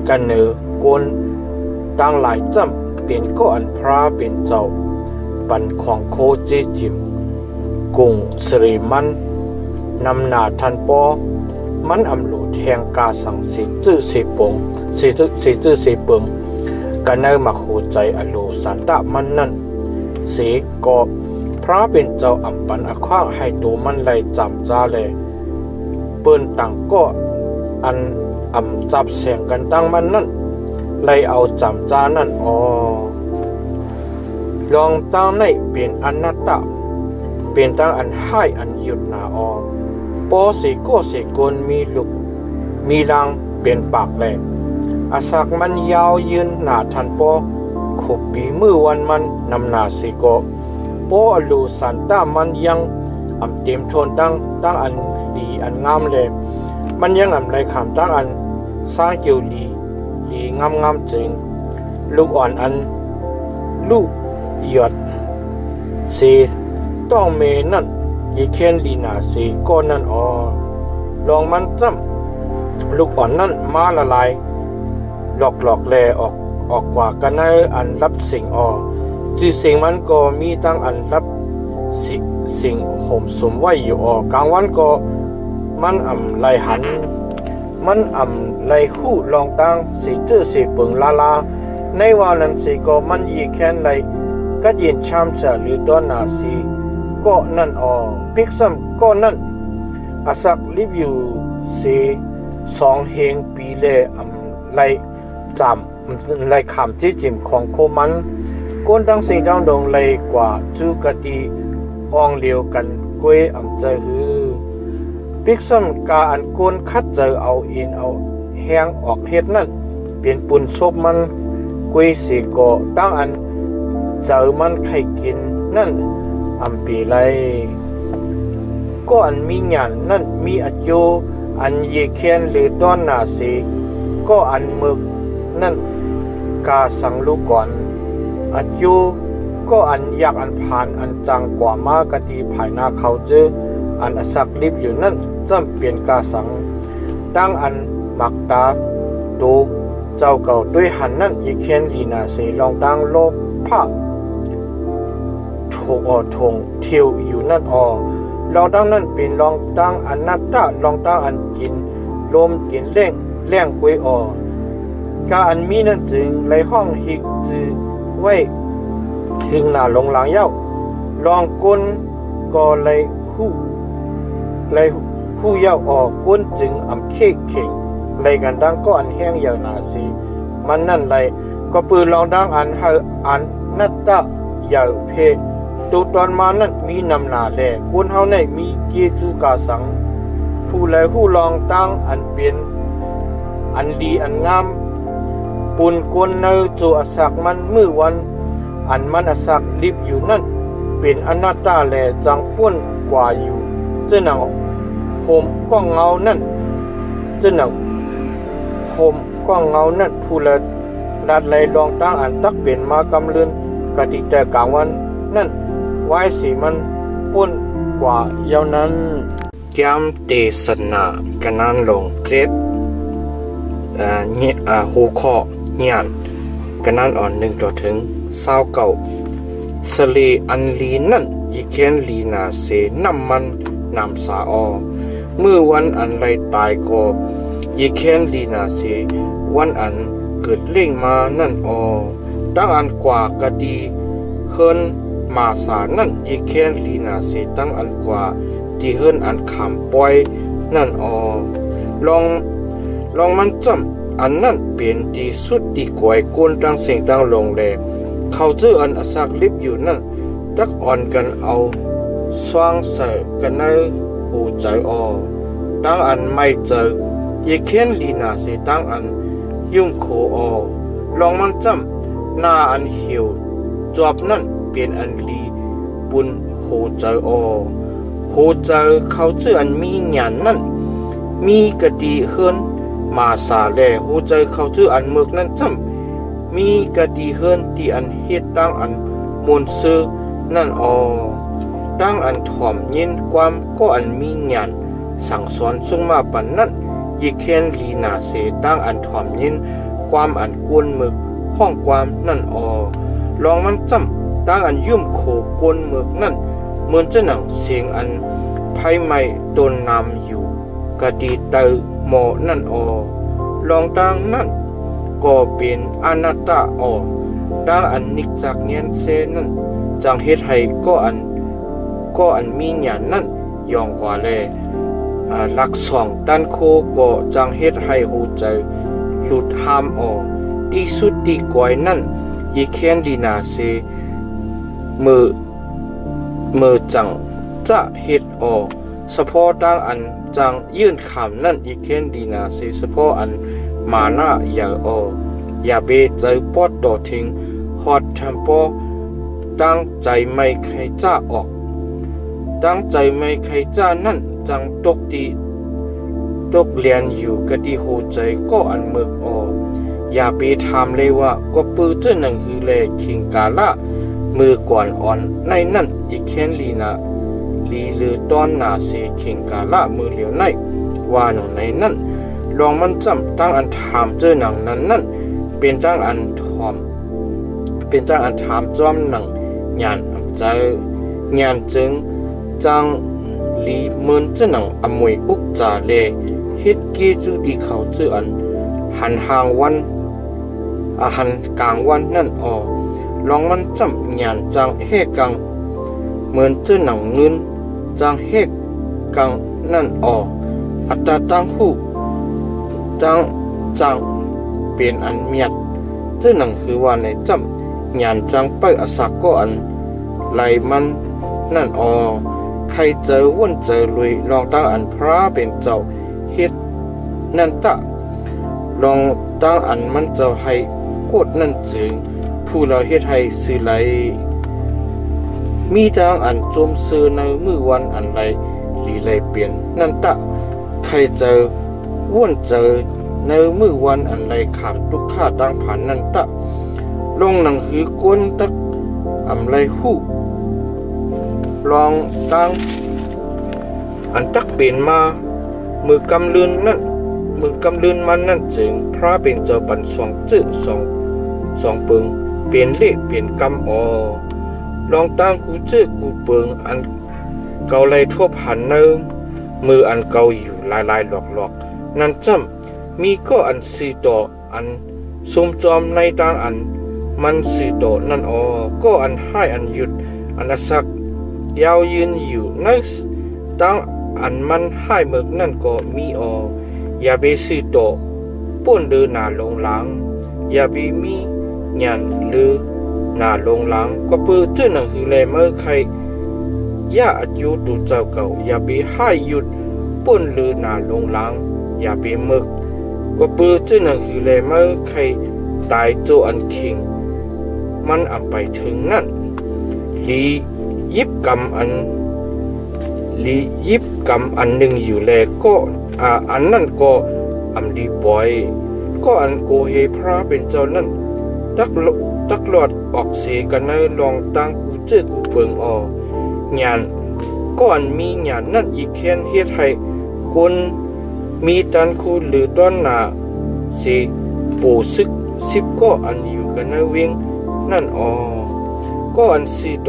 กันเนอกนดังหลายจำเป็นก็อันพระเป็นเจ้าปันของโคเจจิมกุงสริมันนำหนาทันปอมันอำโลแทงกาสังสิจื้อสิปงสิจื้อสิเปิงกันเนอมาโคใจอโลสันตะมันนั่นเสกอบพระเป็นเจ้าอำปันอคว้างให้ตัวมันไล่จำจ้าเลยเปิ้นต่างก็อันอำจับแสงกันตั้งมันนั่นไล่เอาจำจ้านั่นลองตั้งในเป็นอนัตตาเป็นตั้งอันให้อันหยุดหนาปอสีก็สีกลมีลุกมีลังเป็นปากแหลกอาศักมันยาวยืนหนาทันปอขบปีมือวันมันนำหนาสีก็ปออลูสันตามันยังอำเต็มทนตั้งอันดีอันงามเลยมันยังอำไรคำตั้งอันสร้างเกี่ยวดีงามจริงลูกอ่อนอันลูกหยดสีต้องเมนั่นยีเคนลีนาสีก้อนนั่นลองมันจำลูกอ่อนนั่นมาละลายหลอกแลออกกว่ากันในอันรับสิ่งจื่อสิ่งมันก็มีตั้งอันรับสิ่งห่มสมไว้อยู่กลางวันก็มันไหลหันมันไหลคู่ลองตั้งสีจื้อสีเปิงลาในวันนั้นสีก็มันยีแค้นไหลก็ยินชามเสหรือดอนนาสีก็นั่นพิกซัมก็นั่นอาศักลิบอยู่สี2 เฮงปีเล่ไหลจำไหลขำจิจิมของโคมันก้นดังสิ่งดังดงไหลกว่าจูกะตีอ่องเลียวกันกวยใจฮือพิกซัมกาอันก้นคัดเจอเอาอินเอาแห้งออกเฮ็ดนั่นเป็นปุ่นซบมันกวยสีก็ตั้งอันเจอมันไข่กินนั่นปีไรก็อันมีหยันนั่นมีอัจโยอันเยเคนหรือดอนนาสีก็อันมึกนั่นกาสังลูกก่อนอัจโยก็อันอยากอันผ่านอันจังกว่ามากตีภายหน้าเขาเจออันอสักลิบอยู่นั่นจำเปลี่ยนกาสังตั้งอันมักตาโตเจ้าเก่าด้วยหันนั่นเยเคนลีนาสีลองดังโลภภาทงเที่ยวอยู่นั่นลองตั้งนั่นเป็นลองตั้งอนัตตาลองตั้งอันกินลมกินแรงกวยกาอันมีนั่นจึงในห้องหิกจือไว้หึงหน้าลงหลังเย้าลองก้นก็เลยคู่เย้าก้นจึงเข่งเลยกันดังก็อันแห้งอย่างนาสีมันนั่นเลยก็ปืนลองดังอันอันนัตตาอย่าเพตัวตอนมานั้นมีนำหนาแลคนเฮาในมีเกจูกาสังผู้แลผู้ลองตั้งอันเป็นอันดีอันงามปุนกวนเนอจูอสักมันมือวันอันมันอสักลิบอยู่นั่นเป็นอนัตตาแลจังป่นกว่าอยู่เจ้าหนังโฮมก้องเงานั่นเจ้าหนังโฮมก้องเงานั่นผู้แลดัดไหลลองตั้งอันตักเป็นมากำเลือนกติแต่กลางวันนั่นไว้สีมันปุ่นกว่าเย้านั้นแก้มเตสนากันนั้นลงเจ็ดหูคอเงียนกันนั้น1 ต่อถึง29สลีอันลีนั่นอีเคนลีนาเสน้ำมันนำสาเมื่อวันอันไรตายก็อีเคนลีนาเสวันอันเกิดเล่งมานั่นตั้งอันกว่ากะดีเฮินมาสานั่นอีเคนลีนาเสตั้งอันกว่าที่เฮินอันขำปล่อยนั่นลองมันจำอันนั่นเป็นที่สุดที่กวยก้นตั้งเสียงตั้งลงแลเขาเจออันอสักลิบอยู่นั่นตักอ่อนกันเอาสว่างเสกันในหูใจตั้งอันไม่เจออีเคนลีนาเสตั้งอันยุ่งโคลองมันจำหน้าอันเหี่ยวจอบนั่นเป็นอันลีบุญโหเจอโหเจอเขาเจออันมีหยันนั่นมีกะดีเฮินมาสาแลโหเจอเขาเจออันเมือกนั่นจำมีกะดีเฮินที่อันเฮ็ดตั้งอันมนซื้อนั่นตั้งอันถ่อมยินความก็อันมีหยันสั่งสอนส่งมาปันนั่น ยิเคนลีนาเสตั้งอันถ่อมยินความอันกวนมึกห้องความนั่นลองมันจำตั้งอันยุ่มโขกวนมึกนั่นเหมือนจะหนังเสียงอันไพ่ไม่โดนนำอยู่กะดีเตอหมอนั่นลองตั้งนั่นก็เป็นอนัตตาตั้งอันนิกจากเงียนเซนั่นจังเฮ็ดให้ก็อันมีหยาดนั่นยองกว่าเลยลักสองด้านโคก็จังเฮ็ดให้หูใจหลุดห้ามที่สุดดีกว่านั่นยิเคนดีนาเซมือจังจะเฮ็ดเฉพาะตั้งอันจังยื่นขามนั่นยิเคนดีนาเซเฉพาะอันมาหน้าอย่าเบใจปอดต่อทิ้งฮอดทำปอตั้งใจไม่ใครจ้าออกตั้งใจไม่ใครจ้านั่นจังตกเรียนอยู่กะดีโหใจก็อันเมือกอย่าไปถามเลยว่าก็ปื้อเจ้าหนังฮือแลคิงกาละมือก่อนอ่อนในนั่นอีกแค่ลีลือตอนนาเสคิงกาละมือเหลียวในว่าหนังในนั่นลองมันจำตั้งอันถามเจ้าหนังนั้นเป็นตั้งอันถามจอมหนังญาณใจญาณจึงจังลีเหมือนเจ้าหนังอมวยอุกจาเลเฮ็ดเกจูดีเขาเจ้าอันหันห่างวันหันกลางวันนั่นลองมันจำญาณจังเฮกังเหมือนเจ้าหนังเงินจังเฮกังนั่นอัตตาตั้งหูจังเป็นอันเมียดเจ้าหนังคือว่าในจำญาณจังไปอาศักก็อันไหลมันนั่นใครเจอวุ่นเจอลุยลองตั้งอันพระเป็นเจ้าเฮ็ดนั่นตะลองตั้งอันมันเจ้าให้กดนั่นจึงผู้เราเฮ็ดให้สื่อไหลมีทางอันโจมซื้อในมือวันอันไรหลีไหลเปลี่ยนนั่นตะใครเจอวุ่นเจอในมือวันอันไรขาดทุกข้าตั้งผ่านนั่นตะลงหนังหือกวนตักอำไรหู้ลองตั้งอันตักเป็นมามือกำลืนมันนั่นจึงพระเป็นเจ้าปันสองจื้อสองเปิงเปลี่ยนเละเปลี่ยนกำลองตั้งกูจื้อกูเปิงอันเกาไหลทั่วผ่านเนิมมืออันเกาอยู่ลายหลอกนั่นจำมีก็อันสีต่ออันสมจอมในต่างอันมันสีต่อนั่นก็อันให้อันหยุดอันสักยาวยืนอยู่ในตั้งอันมันให้เมือกนั่นก็มีอย่าไปซื้อต่อป่นเดินหน้าลงหลังอย่าไปมีหยันหรือหน้าลงหลังก็เปิดเจ้าหนังคือแลเมื่อใครย่าอายุตูเจ้าเก่าอย่าไปให้หยุดป่นหรือหน้าลงหลังอย่าไปเมือกก็เปิดเจ้าหนังคือแลเมื่อใครตายโจอันคิงมันอันไปถึงนั่นลียิบกำอันหนึ่งอยู่แลก็อันนั่นก็อันดีปล่อยก็อันโกเฮพระเป็นเจ้านั่นตักหลอดออกเสกันในลองตั้งกูเจอกูเปิงญาณก็อันมีญาณนั่นอีกแค่นเฮ็ดให้คนมีตันคูหรือต้นหนาเสปูซึกสิบก็อันอยู่กันในเวงนั่นก็อันสีโต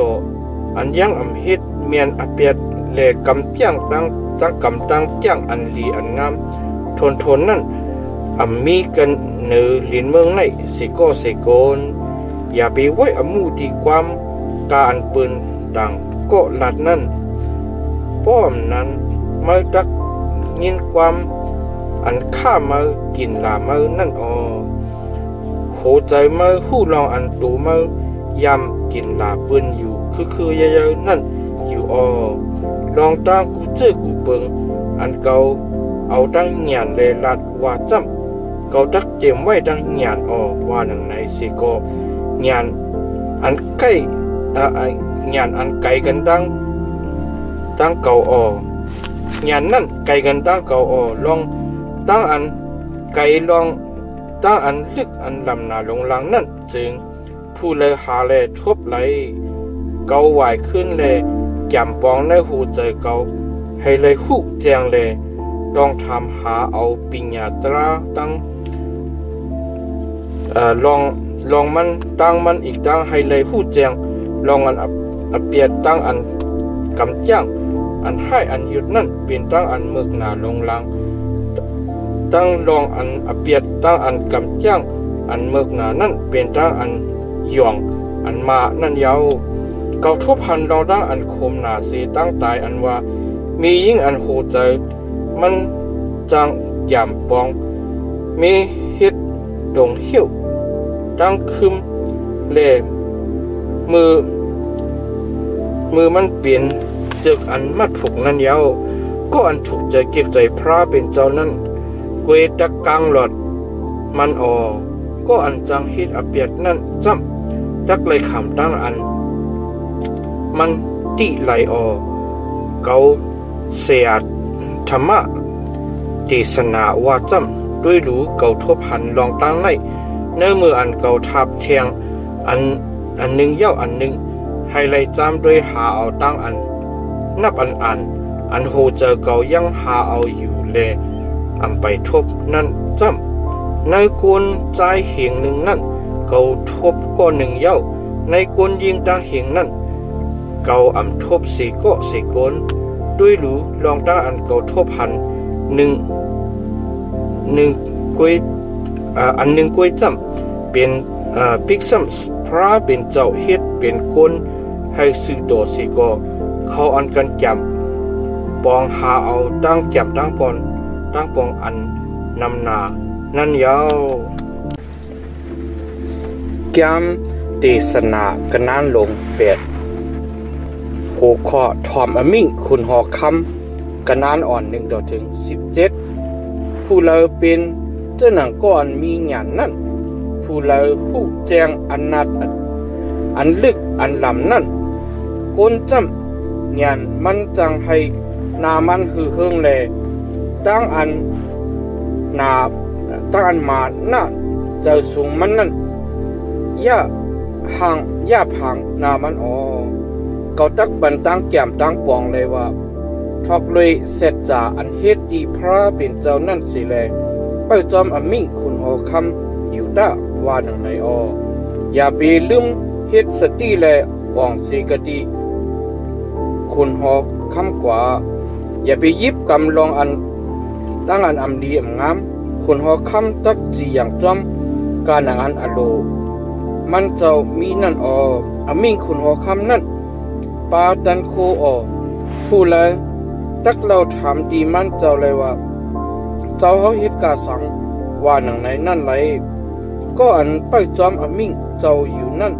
อันยังอำเฮ็ดเมียนอเปียดแลกำเปียงตั้งกำตั้งเปียงอันลีอันงามทนนั่นมีกันเนือลินเมืองในสิก็เสโกนอย่าไปไว้มูดีความการปืนต่างก็ลัดนั่นป้อมนั้นมาตักยินความอันข้ามากินลามานั่นโหใจมาหู้ลองอันตูมายำกินลาปืนอยู่คือเยอะๆนั่นอยู่ลองตั้งกูเจอกูเปิงอันเก่าเอาตั้งหยานเลยลัดว่าจำเก่าตักเตรียมไว้ตั้งหยานว่าหนังไหนสิก็หยานอันใกล้หยานอันไกลกันตั้งเก่าหยานนั่นไกลกันตั้งเก่าลองตั้งอันไกลลองตั้งอันลึกอันลำหนาลงหลังนั่นจึงผู้เลยหาเลยทบไหลเกาไหวขึ้นเลยจำปองในหูใจเกาให้เลยหูแจงเลย ต้องทำหาเอาปิญญาตราตั้งลองมันตั้งมันอีกตั้งให้เลยผู้แจงลองอันเปียดตั้งอันกำจ้างอันให้อันหยุดนั่นเป็นตั้งอันเมือกหนาลงลังตั้งลองอันเปียดตั้งอันกำจ้างอันเมือกหนานั่นเป็นตั้งอันหย่องอันมานั่นยาวเกาทุบหันลองตั้งอันคมหนาเสตั้งตายอันว่ามียิ่งอันโหใจมันจังยำปองมีเฮ็ดดงเหี้ยวตั้งคืมเล่มือมันเปลี่ยนจึกอันมัดผูกนั่นยาวก็อันถูกใจเก็บใจพระเป็นเจ้านั้นเกวตะกังหลอดมันก็อันจังเฮ็ดอเปียดนั่นจำจักเลยขำตั้งอันมันติไหลเกาเสียธรรมะเทศนาว่าจำด้วยรู้เกาทบหันลองตั้งไล่เนื้อมืออันเกาทับเทียงอันหนึ่งเย้าอันหนึ่งให้ไล่จำด้วยหาเอาตั้งอันนับอันโหเจอเกายังหาเอาอยู่แลอันไปทบนั่นจำในกวนใจเหียงหนึ่งนั่นเกาทบก็หนึ่งเย้าในกวนยิงตั้งเหียงนั่นเกาอันทบสี่ก็สี่กวนด้วยรู้ลองตั้งอันเกาทบหันหนึ่งกวยอันหนึ่งกวยจำเป็นปิกซัมพระเป็นเจ้าเฮ็ดเป็นก้นให้สื่อโดดสิก็เขาอันกันแก่มปองหาเอาตั้งแก่มตั้งปองอันนำนานั่นยาวแก่มเทศนากนานลงเป็ดหัวข้อทอมอมิ่งคุณหอคำกนานอ่อน1 ถึง 17ผู้เลอเป็นเจ้าหนังก้อนมีหยันนั่นผู้เลอผู้แจงอันนัดอันลึกอันลำนั่นก้นจำหยันมันจังให้นามันคือเฮืองแลตั้งอันมาหน้าเจอสูงมันนั่นย่าพังนามันเกาตักบันตั้งแก้มตั้งปองเลยว่าทอกเลยเสร็จจ่าอันเฮ็ดดีพระเป็นเจ้านั่นสิแลไปจอมอมิ่งคุณหอคำอยู่ด้าว่าหนังไหนอย่าไปลืมเฮ็ดสติแลอ่องสีกติคุณหอคำกว่าอย่าไปยิบกำลองอันตั้งอันอำดีอำงามคุณหอคำตักจีอย่างจอมการอันอโลมันเจ้ามีนั่นอมิ่งคุณหอคำนั่นปาดันโคผู้แลตักเราถามดีมันเจ้าเลยว่าเจ้าเขาเฮ็ดกาสังว่าหนังไหนนั่นไรก็อันไปจอมอมิ่งเจ้าอยู่นั่น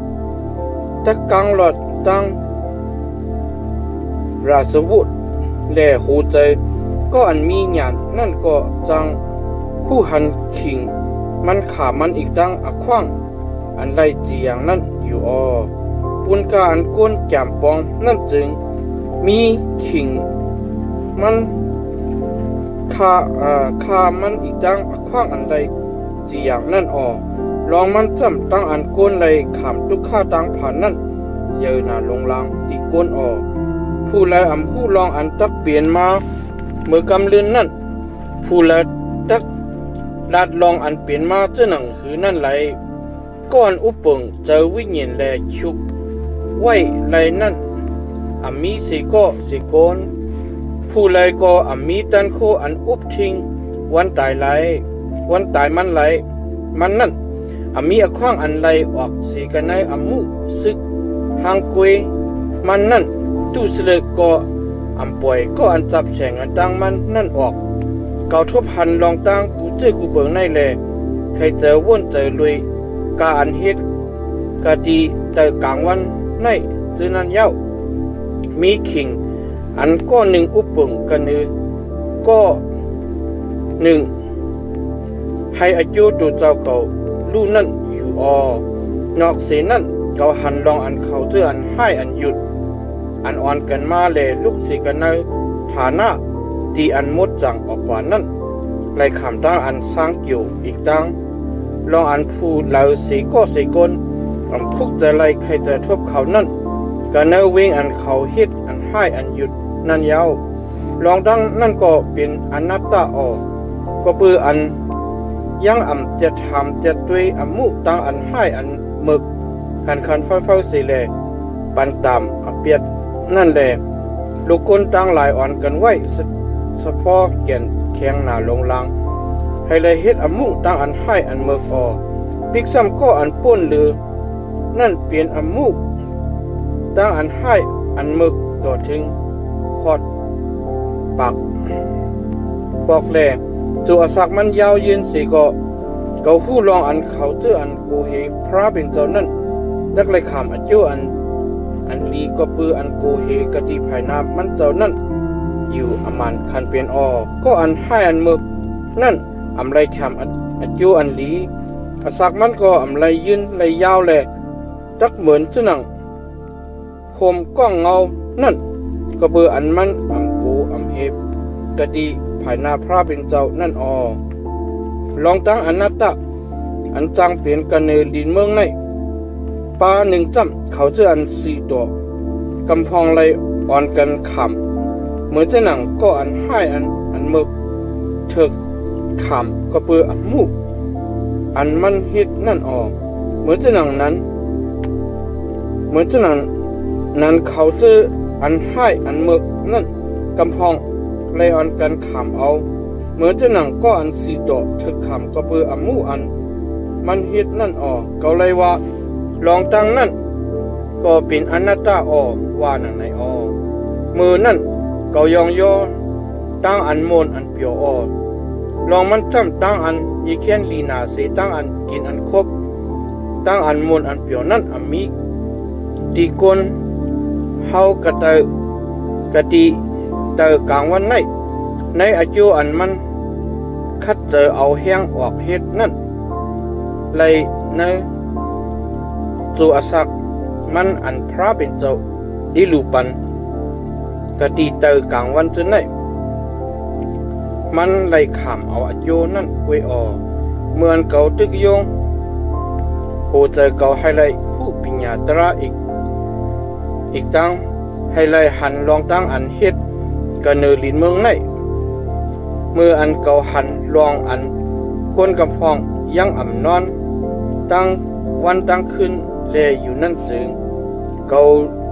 ตักกังหลอดตั้งราชวุฒิแล่หูใจก็อันมีหยานนั่นก็จังผู้หันขิงมันขามันอีกดังอขว้างอันไรจีอย่างนั่นอยู่ปุนกาอันก้นแก้มปองนั่นจึงมีขิงมันขามันอีกดังขว้างอันใดจีอย่างนั่นลองมันจำตั้งอันก้นเลยขำทุกข้าตั้งผ่านนั่นเยอะนาลงลางอีกก้นผู้แลผู้ลองอันตักเปลี่ยนมาเมื่อกำเลือนนั่นผู้แลตักลาดลองอันเปลี่ยนมาเจ้าหนังหือนั่นไหลก้อนอุปงเจอวิญญาณแลชุบไว้ไหลนั่นมีสีก็สีโกนผู้ไรก็มีตันโคอันอุบทิ้งวันตายมันไหลมันนั่นมีอขว้างอันไหลออกสีกันในมุซึกหางกุยมันนั่นตู้เสลก็ป่วยก็อันจับแฉงอันตั้งมันนั่นออกเกาทบหันลองตั้งกูเจอกูเบิงในแลใครเจอว่นเจอลุยกาอันเฮ็ดกะดีเตอกลางวันในจือนั้นเย้ามีขิงอันก็หนึ่งอุปปงกันนือก็หนึ่งให้อายุตัวเจ้าเก่าลู่นั่นอยู่นอกเสนั่นเกาหันลองอันเขาเจออันให้อันหยุดอันอ่อนกันมาเลยลูกสิกันในฐานะที่อันมดจังออกกว่านั้นไล่คำตั้งอันสร้างเกี่ยวอีกตั้งลองอันพูดเหล่าสีก็สีกลอันคุกจะไล่ใครจะทบเขานั่นกันเนเวงอันเขาเฮ็ดอันให้อันหยุดนั่นยาว ลองตั้งนั่นก็เป็นอนัตตาออก็เปืออันยังจะทำจะด้วยมุตั้งอันให้อันหมึกคันเฝ้าเสียแลปันตามเปียดนั่นแหละลูกคนตั้งหลายอ่อนกันไว้เฉพาะแก่นแข็งหนาลงลังให้เลยเฮ็ดมุตั้งอันให้อันหมึกออปิกซ้ำก็อันป้นหรือนั่นเปลี่ยนมุตั้งอันให้อันหมึกต่อถึงพอดปากบอกแลจูอาศักมันยาวยืนสิก็เกาหู้ลองอันเขาเตื้ออันโกเฮพระเป็นเจ้านั่นดักเลยขามอันเจ้าอันลีก็ปืออันโกเฮกะดีภายนามันเจ้านั่นอยู่อมันคันเปลี่ยนออก็อันให้อันหมึกนั่นไรขามอันเจ้าอันลีอาศักมันก็ไรยืนไรยาวแลดักเหมือนเจ้าหนังโคมก้องเงานั่นก็เบืออันมันโกเฮกะดีภายนาพระเป็นเจ้านั่นลองตั้งอนัตตาอันจังเปลี่ยนกันเนลินเมืองในปาหนึ่งจำเขาจะอันสี่ตัวกำพองไรอ่อนกันขำเหมือนจะหนังก็อันให้อันหมึกเถิกขำก็เปือมุอันมันฮิตนั่นเหมือนจะหนังนั้นเขาจะอันให้อันหมึกนั่นกำพองไรอ่อนกันขำเอาเหมือนจะหนังก็อันสีดอกถึกขำก็เปือมุอันมันฮิตนั่นเกาเลยว่าลองตั้งนั่นก็เป็นอนัตตาว่าหนังในมือนั่นเกายองย่อตั้งอันโมนอันเปียวลองมันจำตั้งอันยีเขียนลีนาเสตั้งอันกินอันครบตั้งอันโมนอันเปียวนั่นมีตีกนเฮากะเตกะตีเตอกลางวันในอายุอันมันคัดเจอเอาแห้งออกเฮ็ดนั่นเลยในจูอาศักมันอันพระเป็นเจ้าดิลูปันกะตีเตอกลางวันจนไหนมันเลยขามเอาอายุนั่นกวยเหมือนเก่าตึกโยงโหเจอเก่าให้เลยผู้ปิญญาตราอีกตั้งให้เลยหันลองตั้งอันเฮ็ดกันเนลินเมืองในเมื่ออันเก่าหันลองอันก้นกำพองยังนอนตั้งวันตั้งคืนแลอยู่นั่นจึงเก่า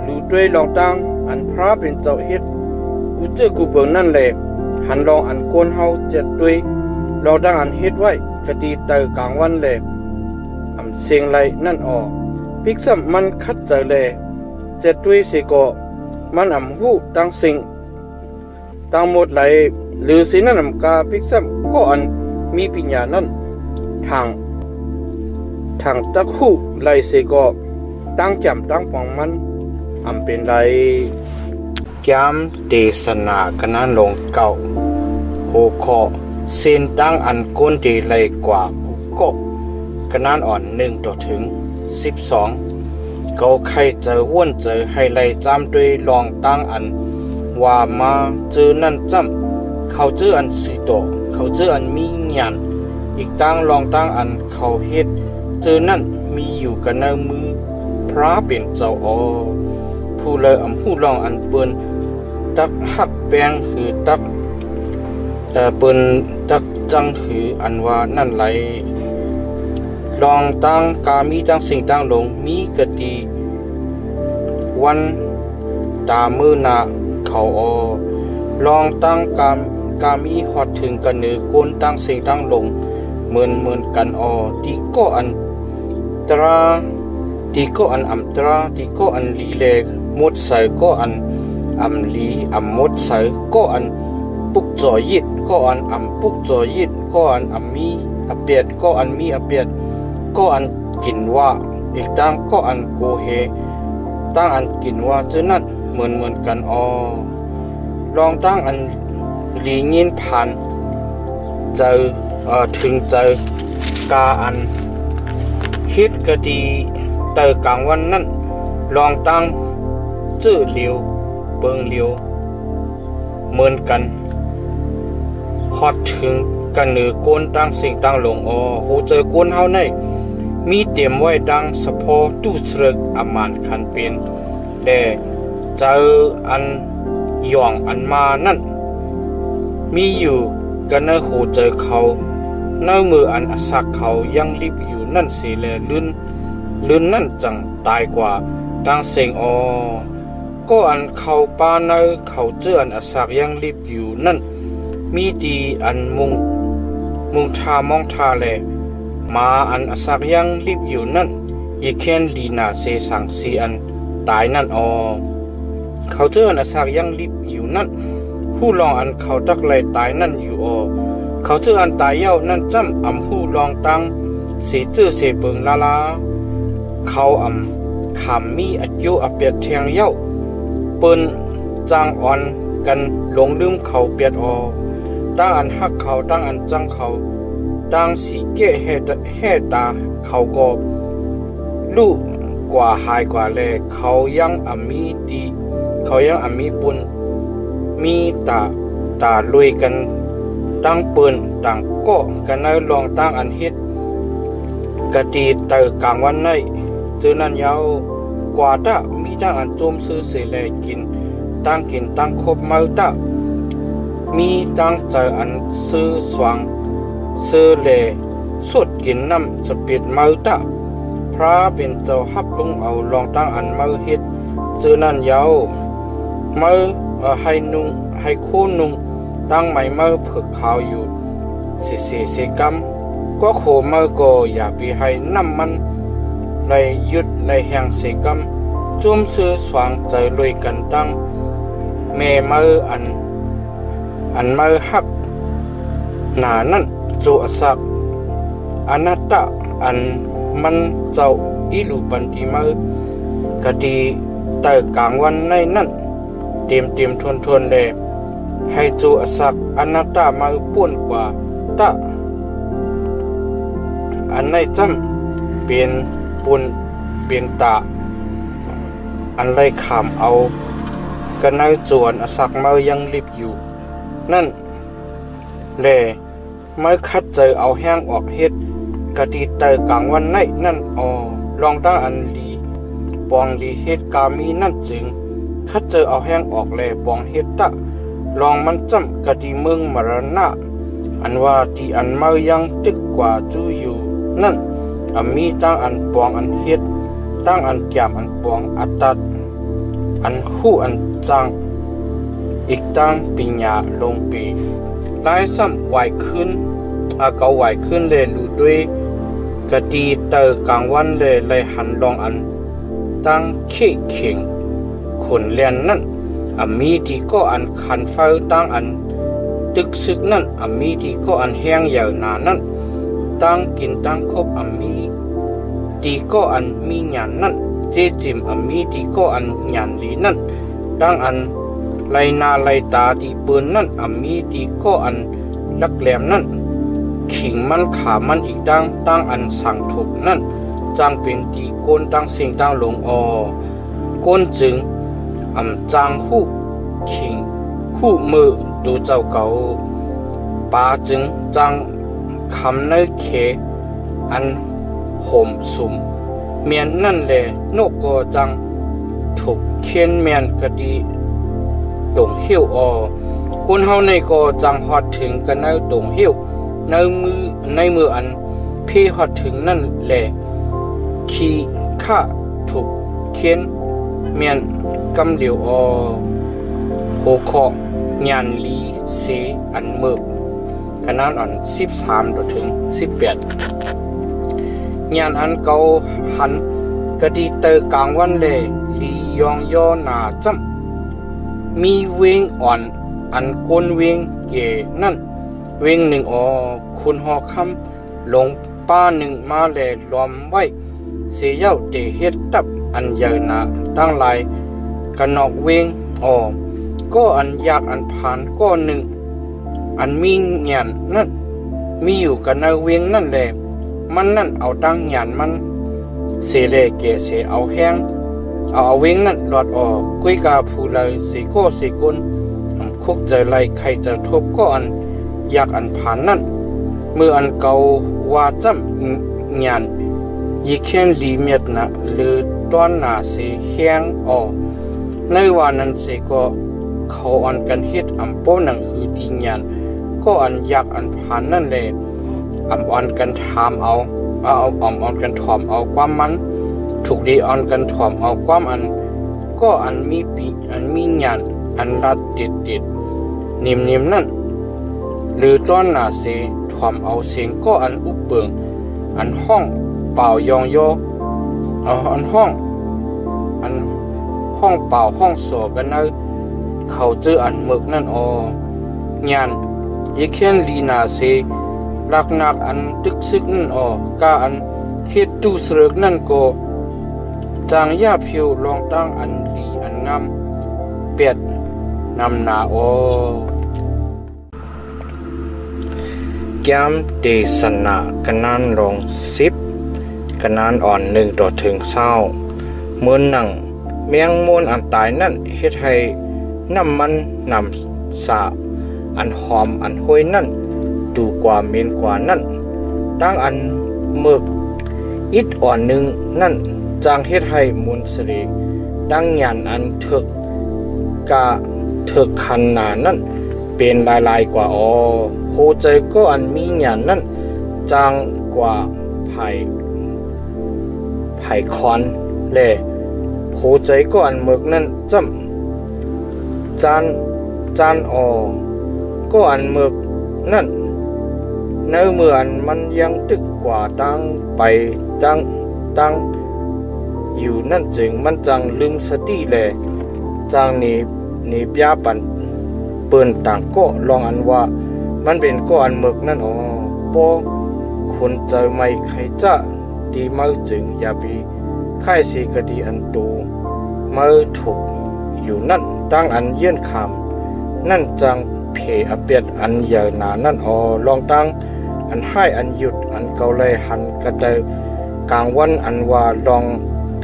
รู้ด้วยลองตั้งอันพระเป็นเจ้าเฮ็ดกูเจอกูเบิ่งนั่นแหละหันลองอันก้นเฮาเจ็ดด้วยลองตั้งอันเฮ็ดไว้กะตีเตอกลางวันแลเสียงไรนั่นพิกซ้ำมันคัดเจอแลเจ็ดด้วยสิก็มันหูตั้งสิ่งตั้งหมดไหลหรือสินั่นกาพิกซ้ำก็อันมีปัญญานั่นทางตะคู่ไหลสิก็ตั้งจำตั้งปองมันเป็นไรแก้มเตสนากันนั้นลงเก่าโหคอเส้นตั้งอันก้นเดไหลกว่าก็กันนั้น1ต่อถึง12เขาใครเจอว่นเจอให้ไหลจำด้วยลองตั้งอันว่ามาเจอนั่นจำเขาเจออันสีโตเขาเจออันมีหยันอีกตั้งลองตั้งอันเขาเฮ็ดเจอนั่นมีอยู่กันในมือพระเป็นเจ้าผู้เลยผู้ลองอันเปิ้นตักหักแปงคือตักเปิ้นตักจังคืออันว่านั่นไหลลองตั้งกามีตั้งสิ่งตั้งลงมีกติวันตามือนาเขาลองตั้งกามีฮอดถึงกันเนือก้นตั้งสิ่งตั้งลงเหมือนกันที่ก็อันตราที่ก็อันตราที่ก็อันลีเลกมดใส่ก็อันลีมดใส่ก็อันปุกจอยิดก็อันปุกจอยิดก็อันมีเปียดก็อันมีเปียดก็อันกินว่าอีกตั้งก็อันโกเฮตั้งอันกินว่าเจอนั่นเหมือนกันลองตั้งอันลีงินผ่านเจอถึงเจอกาอันฮิตกะดีเตอกลางวันนั่นลองตั้งจื้อเหลียวเบิงเหลียวเหมือนกันฮอดถึงกันเหนือก้นตั้งสิ่งตั้งลงโหเจอก้นเฮาในมีเตรียมไว้ดังสะโพตู้เสรึกมันคันเป็นแต่เจออันหย่องอันมานั่น มีอยู่กันเนอโหเจอเขาเนื้อมืออันอสักเขายังรีบอยู่นั่นเสียแลลื่นนั่นจังตายกว่าดังเสียงก็อันเขาป้าเนื้อเขาเจออันอสักยังรีบอยู่นั่นมีดีอันมุงทามองทาแลมาอันอสักยังรีบอยู่นั่นอีแค้นลีนาเสสังสีอันตายนั่นเขาเจออันอสักยังรีบอยู่นั่นผู้ลองอันเขาตักไล่ตายนั่นอยู่เขาเจออันตายเย้านั่นจำผู้ลองตังเสียเจอเสียเบิงลาเขาขำมีอายุเปียดเทียงเย้าเปิ้นจางอ่อนกันหลงลืมเขาเปียดตั้งอันฮักเขาตั้งอันจังเขาตั้งสีเกะแห่ตาเขาก็ลูกกว่าหายกว่าแลเขายังมีดีเขายังมีบุญมีตาลุยกันตั้งปืนต่างก็กันในลองตั้งอันเฮ็ดกะตีเตอกลางวันในเจอนั้นยาวกว่าตะมีตั้งอันโจมซื้อเสแลกินตั้งคบเมาตะมีตั้งเจออันซื้อสว่างซื้อเลสดกินน้ำสปิดเมาตะพระเป็นเจ้าฮับลงเอาลองตั้งอันเมาเฮ็ดเจอนั้นยาวเมาให้คู่นุ่งตั้งไม่เมื่อเผือกขาวอยู่เสกำก็โคเมื่อก็อย่าไปให้น้ำมันเลยยุดเลยแห่งเสกำจุ่มซื้อสว่างใจลุยกันตั้งเมเมื่ออันเมื่อฮักหนานั่นจูอสักอนัตตะอันมันเจ้าอิลูปันติเมื่อกะดีเตอกลางวันในนั่นเต็มทนเลยให้จูอสักอนัตตามาป่วนกว่าตะอันในจำเป็นปุนเป็นตาอันไรขามเอากันในจวนอสักมายังรีบอยู่นั่นแลเมื่อคัดเจอเอาแห้งออกเฮ็ดกะดีเตอกลางวันในนั่นลองตั้งอันลีปองลีเฮ็ดกามีนั่นจึงคัดเจอเอาแห้งออกแลปองเฮ็ดตะลองมันจำกะดีเมืองมรณะอันว่าที่อันเมายังตึกกว่าจูอยู่นั่นมีตั้งอันปองอันเฮ็ดตั้งอันแก้มอันปองอัตตัดอันคู่อันจังอีกตั้งปิญญาลงปีหลายซ้ำไหวขึ้นเกาไหวขึ้นเลยรู้ด้วยกะดีเตอกลางวันเลยหันลองอันตั้งเข่งขนเลียนนั่นมีดีก็อันคันไฟตั้งอันตึกซึกนั่นมีดีก็อันแห้งยาวหนานั่นตั้งกินตั้งคบมีดีก็อันมีหยานนั่นเจจิมมีดีก็อันหยานลีนั่นตั้งอันไลนาไลตาดีปืนนั่นมีดีก็อันลักแหลมนั่นขิงมันขามันอีกตั้งอันสั่งถูกนั่นจางเป็นดีโกนตั้งสิ่งตั้งหลงโกนจึงจางหูขิงหูมือดูเจ้าเก่าปาจึงจางคำเนยเขอันห่มสุ่มเมียนนั่นแหละนกก็จังถูกเคียนเมียนกะดีตงเหี้ยวคนเฮาในก็จังฮอดถึงกันในตงเหี้ยวในมืออันพี่ฮอดถึงนั่นแหละขี้ข้าถูกเคียนเมียนกำเหลียวโหคอญานลีเสอันเมือกขนาดอัน13ถึง18ญานอันเก่าหันกะดีเตอกลางวันเลยลียองย่อหนาจำมีเวงอ่อนอันก้นเวงเก๋นั่นเวงหนึ่งคุณหอคำหลงป้าหนึ่งมาแลล้อมไว้เสียเย้าเตเฮ็ดตับอันใหญ่หนาตั้งหลายกันนอกเวงก็อันยากอันผ่านก็หนึ่งอันมีหยานนั่นมีอยู่กันในเวงนั่นแหละมันนั่นเอาตั้งหยานมันเสเลเกเสเอาแห้งเอาเวงนั่นหลอดกุยกาผู้เลยเสโก้เสกุนคุกใจไรใครจะทบก็อันอยากอันผ่านนั่นเมื่ออันเก่าว่าจำหยานยีเขียนลีเมียดนะหรือต้อนหนาเสแห้งในวันนั้นเสก็เขาอันกันเฮ็ดโป้หนังหือดีหยาน ก็อันอยากอันผ่านนั่นเลยอ่ำอ่อนกันถามเอาอ่ำอ่อนกันถ่อมเอาความมันถูกดีอ่อนกันถ่อมเอาความอันก็อันมีปีอันมีหยันอันรัดติดนิ่มนั่นหรือต้อนหนาเสถ่อมเอาเสียงก็อันอุบเบิงอันห้องเปล่ายองโยอันห้องเปล่าห้องโศกันเนเขาเจออันหมึกนั่นงานยิ่งเขียนลีนาเสลักนักอันตึกซึกนั่นกาอันเฮ็ดตู้เสรกนั่นก็จางยาเพียวลองตั้งอันลีอันงามเปียดนำหนาแก้มเดสนากันนานลง10กันนานอ่อน1ต่อถึง20มื้อหนังเมียงมูลอันตายนั่นเฮ็ดให้น้ำมันนำสาอันหอมอันห้วยนั่นดูกว่าเมนกว่านั่นตั้งอันเมือกอิดอ่อนหนึ่งนั่นจางเฮ็ดให้มูลเสรีตั้งหยันอันถึกคันหนานั่นเป็นลายกว่าโหใจก็อันมีหยันนั่นจางกว่าไผ่คอนแลโหใจก็อันเมือกนั่นจานก็อันเมือกนั่นในเมื่ออันมันยังตึกกว่าตั้งไปตั้งอยู่นั่นจึงมันจังลืมสติแลจังนี่ปยาปันเปิ้นต่างก็ลองอันว่ามันเป็นก็อันเมือกนั่นปอคนใจไม่ใครจะดีมาจึงอย่าไปค่ายสีกดีอันโตมาถูกอยู่นั่นตั้งอันเยื่นคำนั่นจังเพอเปียดอันใหญ่หนานั่นลองตั้งอันให้อันหยุดอันเกาเลยหันกระเดกลางวันอันว่าลอง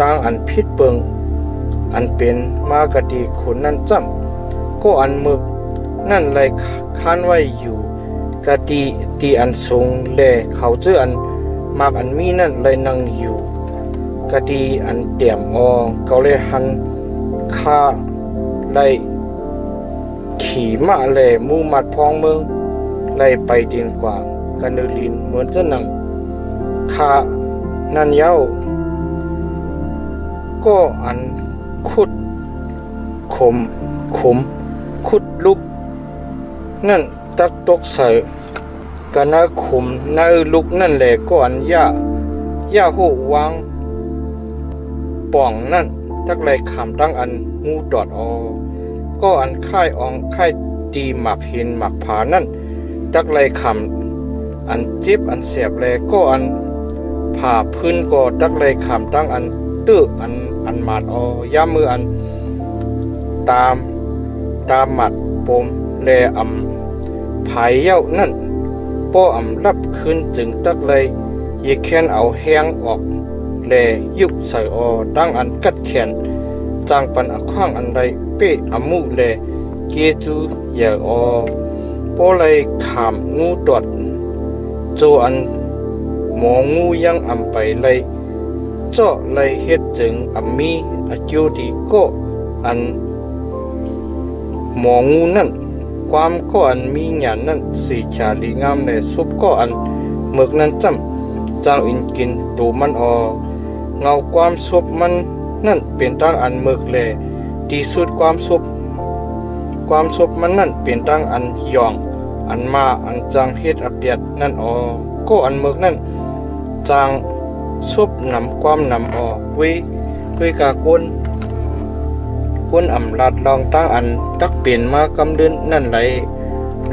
ตั้งอันพิษเปิงอันเป็นมากดีคนนั่นจำก็อันมึกนั่นเลยค้านไว้อยู่กะตีอันสูงแลเขาเจออันมากอันมีนั่นเลยนั่งอยู่กะดีอันเตี่ยมเกาเลยหันคาเลยขี่มาเลยมูมัดพองเมืองเลยไปดินกว่ากันเดลินเหมือนจะนั่งคานั่นเย้าก็อันขุดขุดลุกนั่นตักตกใส่กันน่าขุมน่าลุกนั่นแหละก็อันย่าหูวางป่องนั่นตักเลยขำตั้งอันงูดอดก็อันค่ายตีหมักหินหมักผานั่นตักเลยขำอันจิบอันเสียบเลยก็อันผ่าพื้นก็ตักเลยขำตั้งอันตื้ออันหมัดย่ามืออันตามหมัดปมแลภายเย้านั่นป้อรับขึ้นจึงตักเลยยีแขนเอาแห้งออกแลยุกใส่ตั้งอันกัดแขนจางปันอันข้างอันใดเป้มูแลเกจูอย่าป้อเลยขามงูตอดโจอันหมองูยังไปเลยเจาะเลยเฮ็ดจึงมีจูดีก็อันหมองูนั่นความก็อันมีหยานั่นสีชาลีงามในซุปก็อันเมือกนั้นจางอินกินตูมันเงาความซุปมันนั่นเป็นตั้งอันเมือกแลดีสุดความซุปมันนั่นเป็นตั้งอันหย่องอันมาอันจางเฮ็ดอเปียดนั่นก็อันเมือกนั่นจางซุปนำความนำวิกากวนลัดลองตั้งอันตักเปลี่ยนมากำเลื่อนนั่นไหล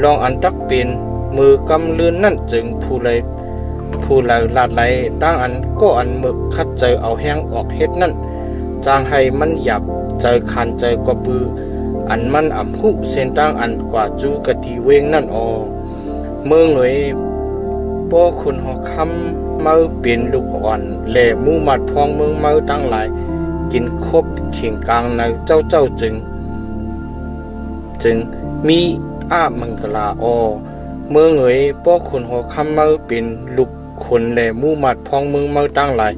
ลองอันตักเปลี่ยนมือกำเลื่อนนั่นจึงผู้ไหลลัดไหลตั้งอันก็อันหมึกคัดใจเอาแห้งออกเฮ็ดนั่นจางให้มันหยับใจคันใจกว่าปืออันมันหุเส้นตั้งอันกว่าจูกะดีเวงนั่นเมืองหน่วยป้อคนหอคำมาเป็นลูกอ่อนแหล่มูมัดพองเมืองมาตั้งหลายกินครบเขียงกลางในเจ้าจึงมีมังกลาเมื่อเงยป้อคนหัวคำมาเป็นลูกคนแหล่มูมัดพองเมืองมาตั้งหลาย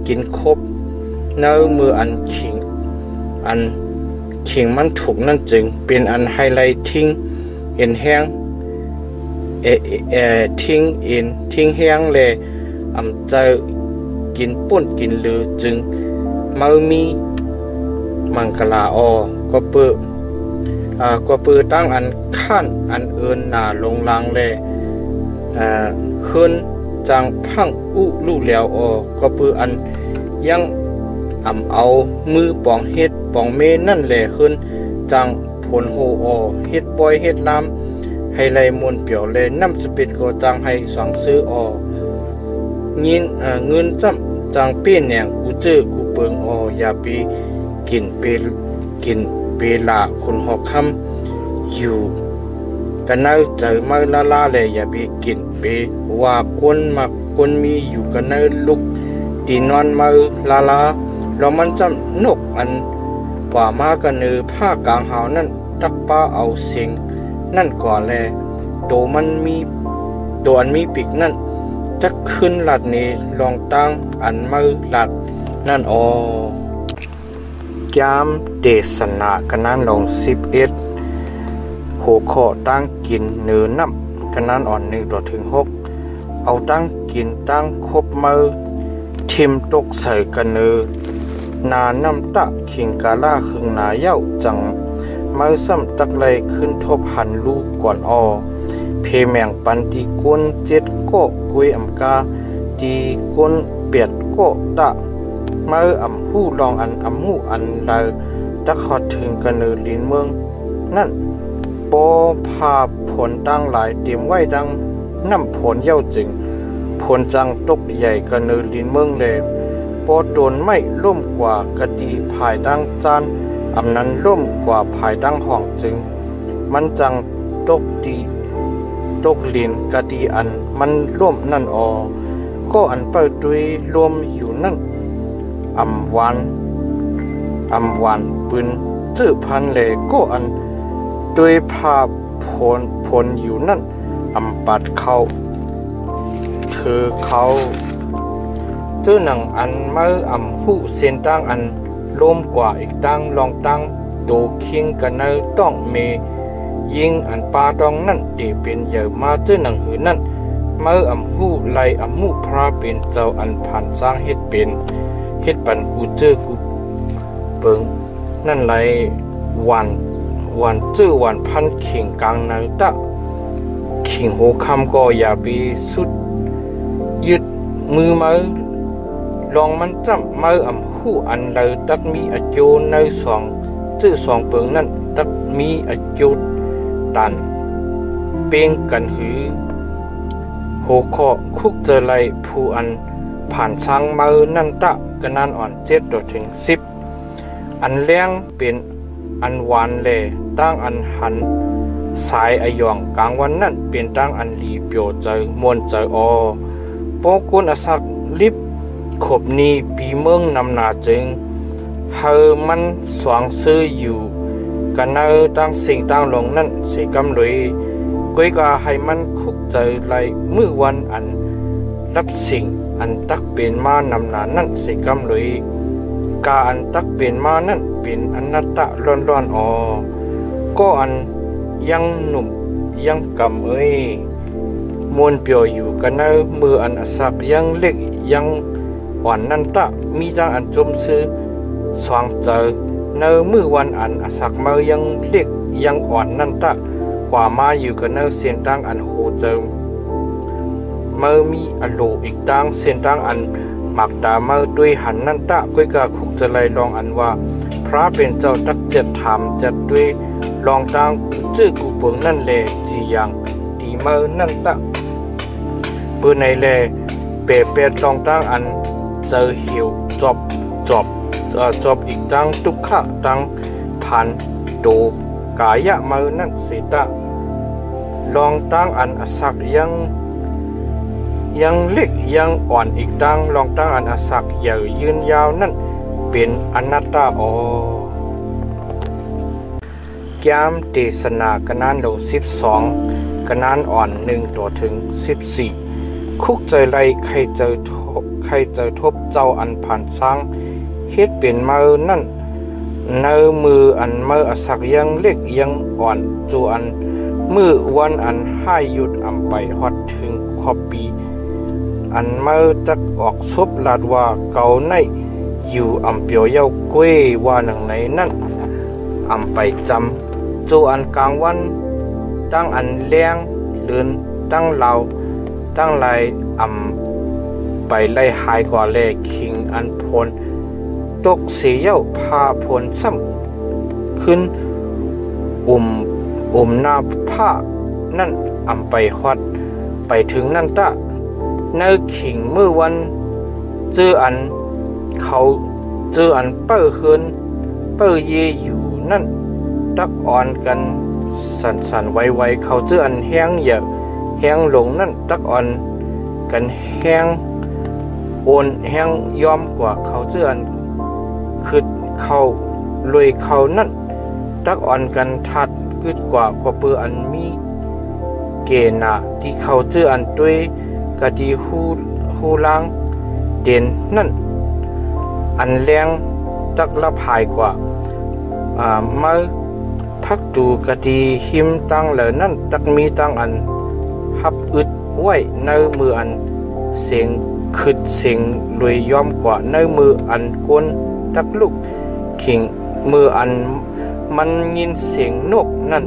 กินครบเนื้อมืออันเขียงมันถูกนั่นจึงเป็นอันไฮไลท์ทิ้งเอ็นแห้ง ทิ้งอินทิ้งแห้งเลยเจอกินป่นกินลือจึงมือมีมังกลาก็เปิดตั้งอันขั้นอันเอินหนาลงลังเลยขึ้นจังพังอุลู่แล้วก็เปิดอันยังเอามือปองเฮ็ดปองเมนั่นแหละขึ้นจังผลโหเฮ็ดปอยเฮ็ดลำให้ไหลมวนเปียวเลยน้ำจะเป็นก็จังให้สองซื้อเงินจังเปี้ยนแหนงกูเจอกูเปิงอย่าไปกินเปลาคนหอกคำอยู่กันเนเจอมาลาเลยอย่าไปกินเปว่าคนมีอยู่กันเนลุกตีนอนมาลาแล้วมันจำนกอันป่ามากันเนผ้ากลางหาวนั่นตักป้าเอาเสียงนั่นก่อนแลตัวอันมีปีกนั่นจะขึ้นหลัดนี้ลองตั้งอันมือหลัดนั่นยามเดสนากันนั้นลง11หัวข้อตั้งกินเนื้อน้ำกันนั้น1 ต่อถึง 6เอาตั้งกินตั้งครบมือทิมตกใส่กันเนื้อนาน้ำตะขิงกาล่าคึงนาเย้าจังมือซ้ำตักเลยขึ้นทบหันลูกก่อนเพแมงปันตีก้น7ก็กุยกาตีก้น8ก็ตะมือหู้ลองอันหู้อันลายตักขอดถึงกันเนลินเมืองนั่นปอพาผลตั้งหลายเตรียมไว้ดังน้ำผลเย้าจึงผลจังตกใหญ่กันเนลินเมืองเลยปอโดนไม่ล่มกว่ากะดีภายดังจานนั้นล่มกว่าภายดังห้องจึงมันจังตกลินกะดีอันมันล่มนั่นก็อันเปิดด้วยรวมอยู่นั่นอำหวานปืนจื้อพันเลยก็อันด้วยภาพผลอยู่นั่นปัดเขาเธอเขาจื้อหนังอันเมื่อผู้เส้นตั้งอันล่มกว่าอีกตั้งลองตั้งโดคิงกันเนต้องเมยิงอันปาตองนั่นเดเป็นเยอะมาจื้อหนังหือนั่นเมื่อหูไลหูพระเป็นเจ้าอันผ่านสร้างเฮ็ดเป็นเฮ็ดปันกูเจอกูเปิงนั่นไรวันเจอวันพันเข่งกลางนาตะเข่งโหคำก็อย่าไปสุดยึดมือมาลองมันจำมือหูอันเลยตักมีอโจในเจอ2เปิงนั่นตักมีอโจตันเป็นกันหือโหข้อคุกเจอไรผู้อันผ่านช้างมือนั่นตะกันนั้น7 ต่อถึง 10อันเลี้ยงเป็นอันหวานแลตั้งอันหันสายอายองกลางวันนั่นเป็นตั้งอันลีเปียวใจมวนใจปอกุนอสักลิบขบนีปีเมืองนำนาจึงเฮอมันสว่างซื้ออยู่กันเนตั้งสิ่งตั้งลงนั่นเสกำเลยก้อยกาให้มันคุกใจไหลมือวันอันรับสิ่งอันตักเป็นมานำนานั่นเสกำเลยกาอันตักเป็นมานั่นเป็นอนัตตะร้อนก็อันยังหนุ่มยังกำมวนเปียวอยู่กันเนมืออันอสักยังเล็กยังอ่อนนั่นตะมีจังอันจมซื้อสว่างเจอเนมือวันอันอสักมือยังเล็กยังอ่อนนั่นตะกว่ามาอยู่กันเนเส้นตั้งอันโหเจิมมือมีอโลอีกตั้งเส้นตั้งอันหมักตามือด้วยหันนั่นตะก้อยกาคุกจะไลลองอันว่าพระเป็นเจ้าตักเจ็ดถามจัดด้วยลองตั้งชื่อกูเปิงนั่นแลจีอย่างดีมือนั่นตะปืนในแลเป็ดลองตั้งอันเจอหิวจบอีกตั้งทุกขะตั้งพันโดกายะมือนั่นเสตะลองตั้งอันอสักยังเล็กยังอ่อนอีกตั้งลองตั้งอันอสักใหญ่ยืนยาวนั่นเป็นอนัตตาแก้มเทศนากันนั้นลง12กันนั้น1 ต่อถึง 14คุกใจไรใครเจอทบเจ้าอันผ่านสร้างเฮ็ดเป็นมือนั่นเนื้อมืออันมืออสักยังเล็กยังอ่อนจูอัน มือวันอันให้หยุดอำไปฮอดถึงขอบปีอันเมื่อจักออกซบลาดว่าเก่าในอยู่อำเปียวเย้าก้วยว่าหนังไหนนั่นอำไปจำจูอันกลางวันตั้งอันเลี้ยงเลือนตั้งเหลาตั้งลายอำไปไล่หายกว่าแลคิงอันพลตกเสียเย้าพาพลซ้ำขึ้นหน้าผ้านั่นอำไปฮอดไปถึงนั่นตะเนื้อขิงเมื่อวันเจออันเขาเจออันเป้อเฮินเป้อเยอยู่นั่นตักอ่อนกันสันไวเขาเจออันแห้งเยอะแห้งหลงนั่นตักอ่อนกันแห้งโอนแห้งยอมกว่าเขาเจออันคืดเขาลอยเขานั่นตักอ่อนกันทัดกึดกว่าเปืออันมีเกณฑ์ที่เขาเจออันด้วยกะดีฮูล้างเด่นนั่นอันแรงตักละภายกว่ามาพักดูกะดีหิมตั้งเหล่านั้นตักมีตั้งอันหับอึดไว้ในมืออันเสียงขึ้นเสียงรวยย่อมกว่าในมืออันกวนตักลูกขิงมืออันมันยินเสียงนกนั่น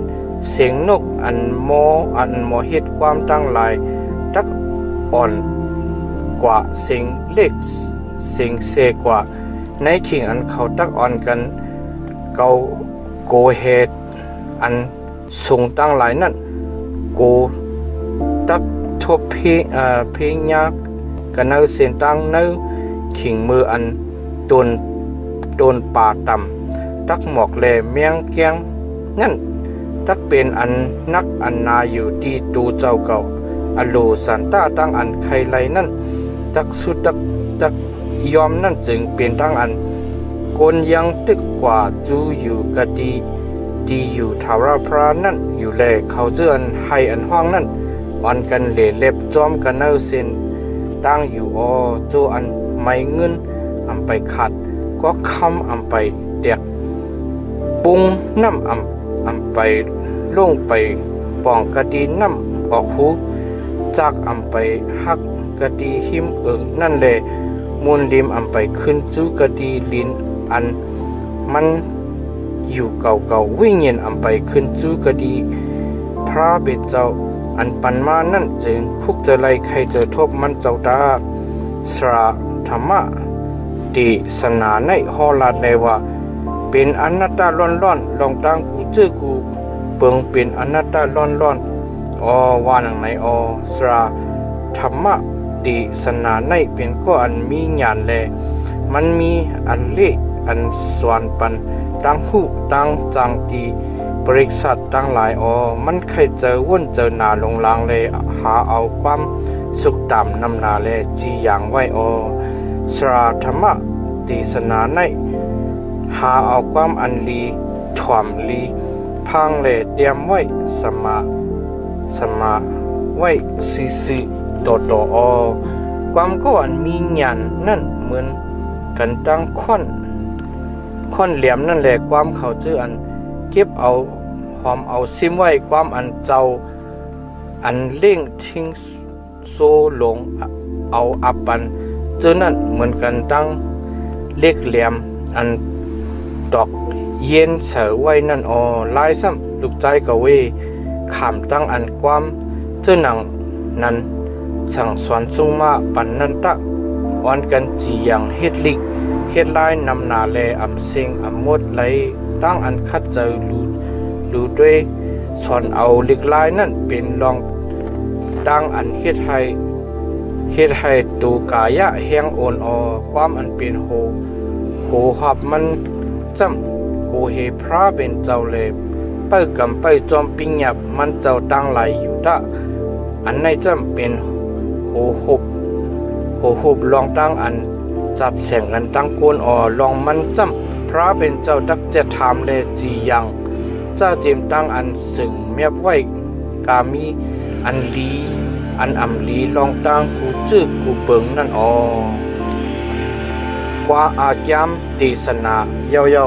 เสียงนกอันโมเฮ็ดความตั้งหลายตักอ่อนกว่าเสียงเล็กเสียงเซกว่าในขิงอันเขาตักอ่อนกันเกาโกเฮดอันสูงตั้งหลายนั่นโกตักทบเพยากกันเนเส้นตั้งเนขิงมืออันโดนป่าต่ำตักหมอกแลเมียงเกียงนั่นตักเป็นอันนักอันนาอยู่ที่ตูเจ้าเก่าอโลสันตาตั้งอันไขไลนั่นตักสุดตักยอมนั่นจึงเป็นตั้งอันกนยังตึกกว่าจูอยู่กะดีอยู่ทาวราพระนั่นอยู่แลเขาเจออันให้อันห้องนั่นอ่อนกันเล็บจอมกันเนเส้นตั้งอยู่โจอันไม่เงินอำไปขัดก็คำอำไปเด็กปุงน้ำอำไปลงไปป่องกะดีน้ำออกหูจากอำไปหักกะดีหิมนั่นแหละมูลลิมอำไปขึ้นจูกะดีลินอันมันอยู่เก่าวิ่งเงินอำไปขึ้นจูกะดีพระเบญเจ้าอันปันมานั่นจึงคุกจะไล่ใครจะทบมันเจ้าตาสระธรรมะติสนาในฮอลาดเลยว่าเป็นอนัตตาร้อนลองตั้งกูเจอกูเปิงเป็นอนัตตาร้อนว่าหนังไหนสระธรรมะติสนาในเป็นก็อันมีญาณแลมันมีอันเละอันสวนปันตั้งหูตั้งจังตีบริษัทตั้งหลายมันใครเจอวุ่นเจอหนาลงลางเลยหาเอาความสุขต่ำนำนาแลจีอย่างไว้สราธรรมะติสนาในหาเอาความอันลีถ่วมลีพังเลยเตรียมไว้สมาไว้ซีต่อความก็อันมีญาณนั่นเหมือนกันตั้งค่อนเหลี่ยมนั่นแหละความเขาเจออันเก็บเอาหอมเอาซิมไว้ความอันเจ้าอันเล่งทิ้งโซหลงเอาอับปันเจอนั่นเหมือนกันตั้งเล็กเหลี่ยมอันดอกเย็นเสือไว้นั่นลายซ้ำลูกใจกะเวขามตั้งอันความเจอหนังนั้นสั่งสอนซุงมาปันนันตะอ่อนกันจีอย่างเฮ็ดลิกเฮ็ดลายนำนาแลอำเซิงอำมดไหลตั้งอันคัดเจอรูด้วยสอนเอาลิกลายนั่นเป็นลองตั้งอันเฮ็ดให้ตูกายะแห้งโอนความอันเป็นโหหับมันจำโหเฮพระเป็นเจ้าเลไปกำไปจอมปิงหยับมันเจ้าตั้งไหลอยู่ตะอันในจำเป็นโหหุบลองตั้งอันจับแสงกันตั้งโกนลองมันจำพระเป็นเจ้าดักจะถามเลจียังเจ้าเจมตั้งอันสึงเมียบไว้กามีอันลีอันอำลีลองตั้งกูจื้อกูเปิงนั่นกว่าอาจยามติสนาเยา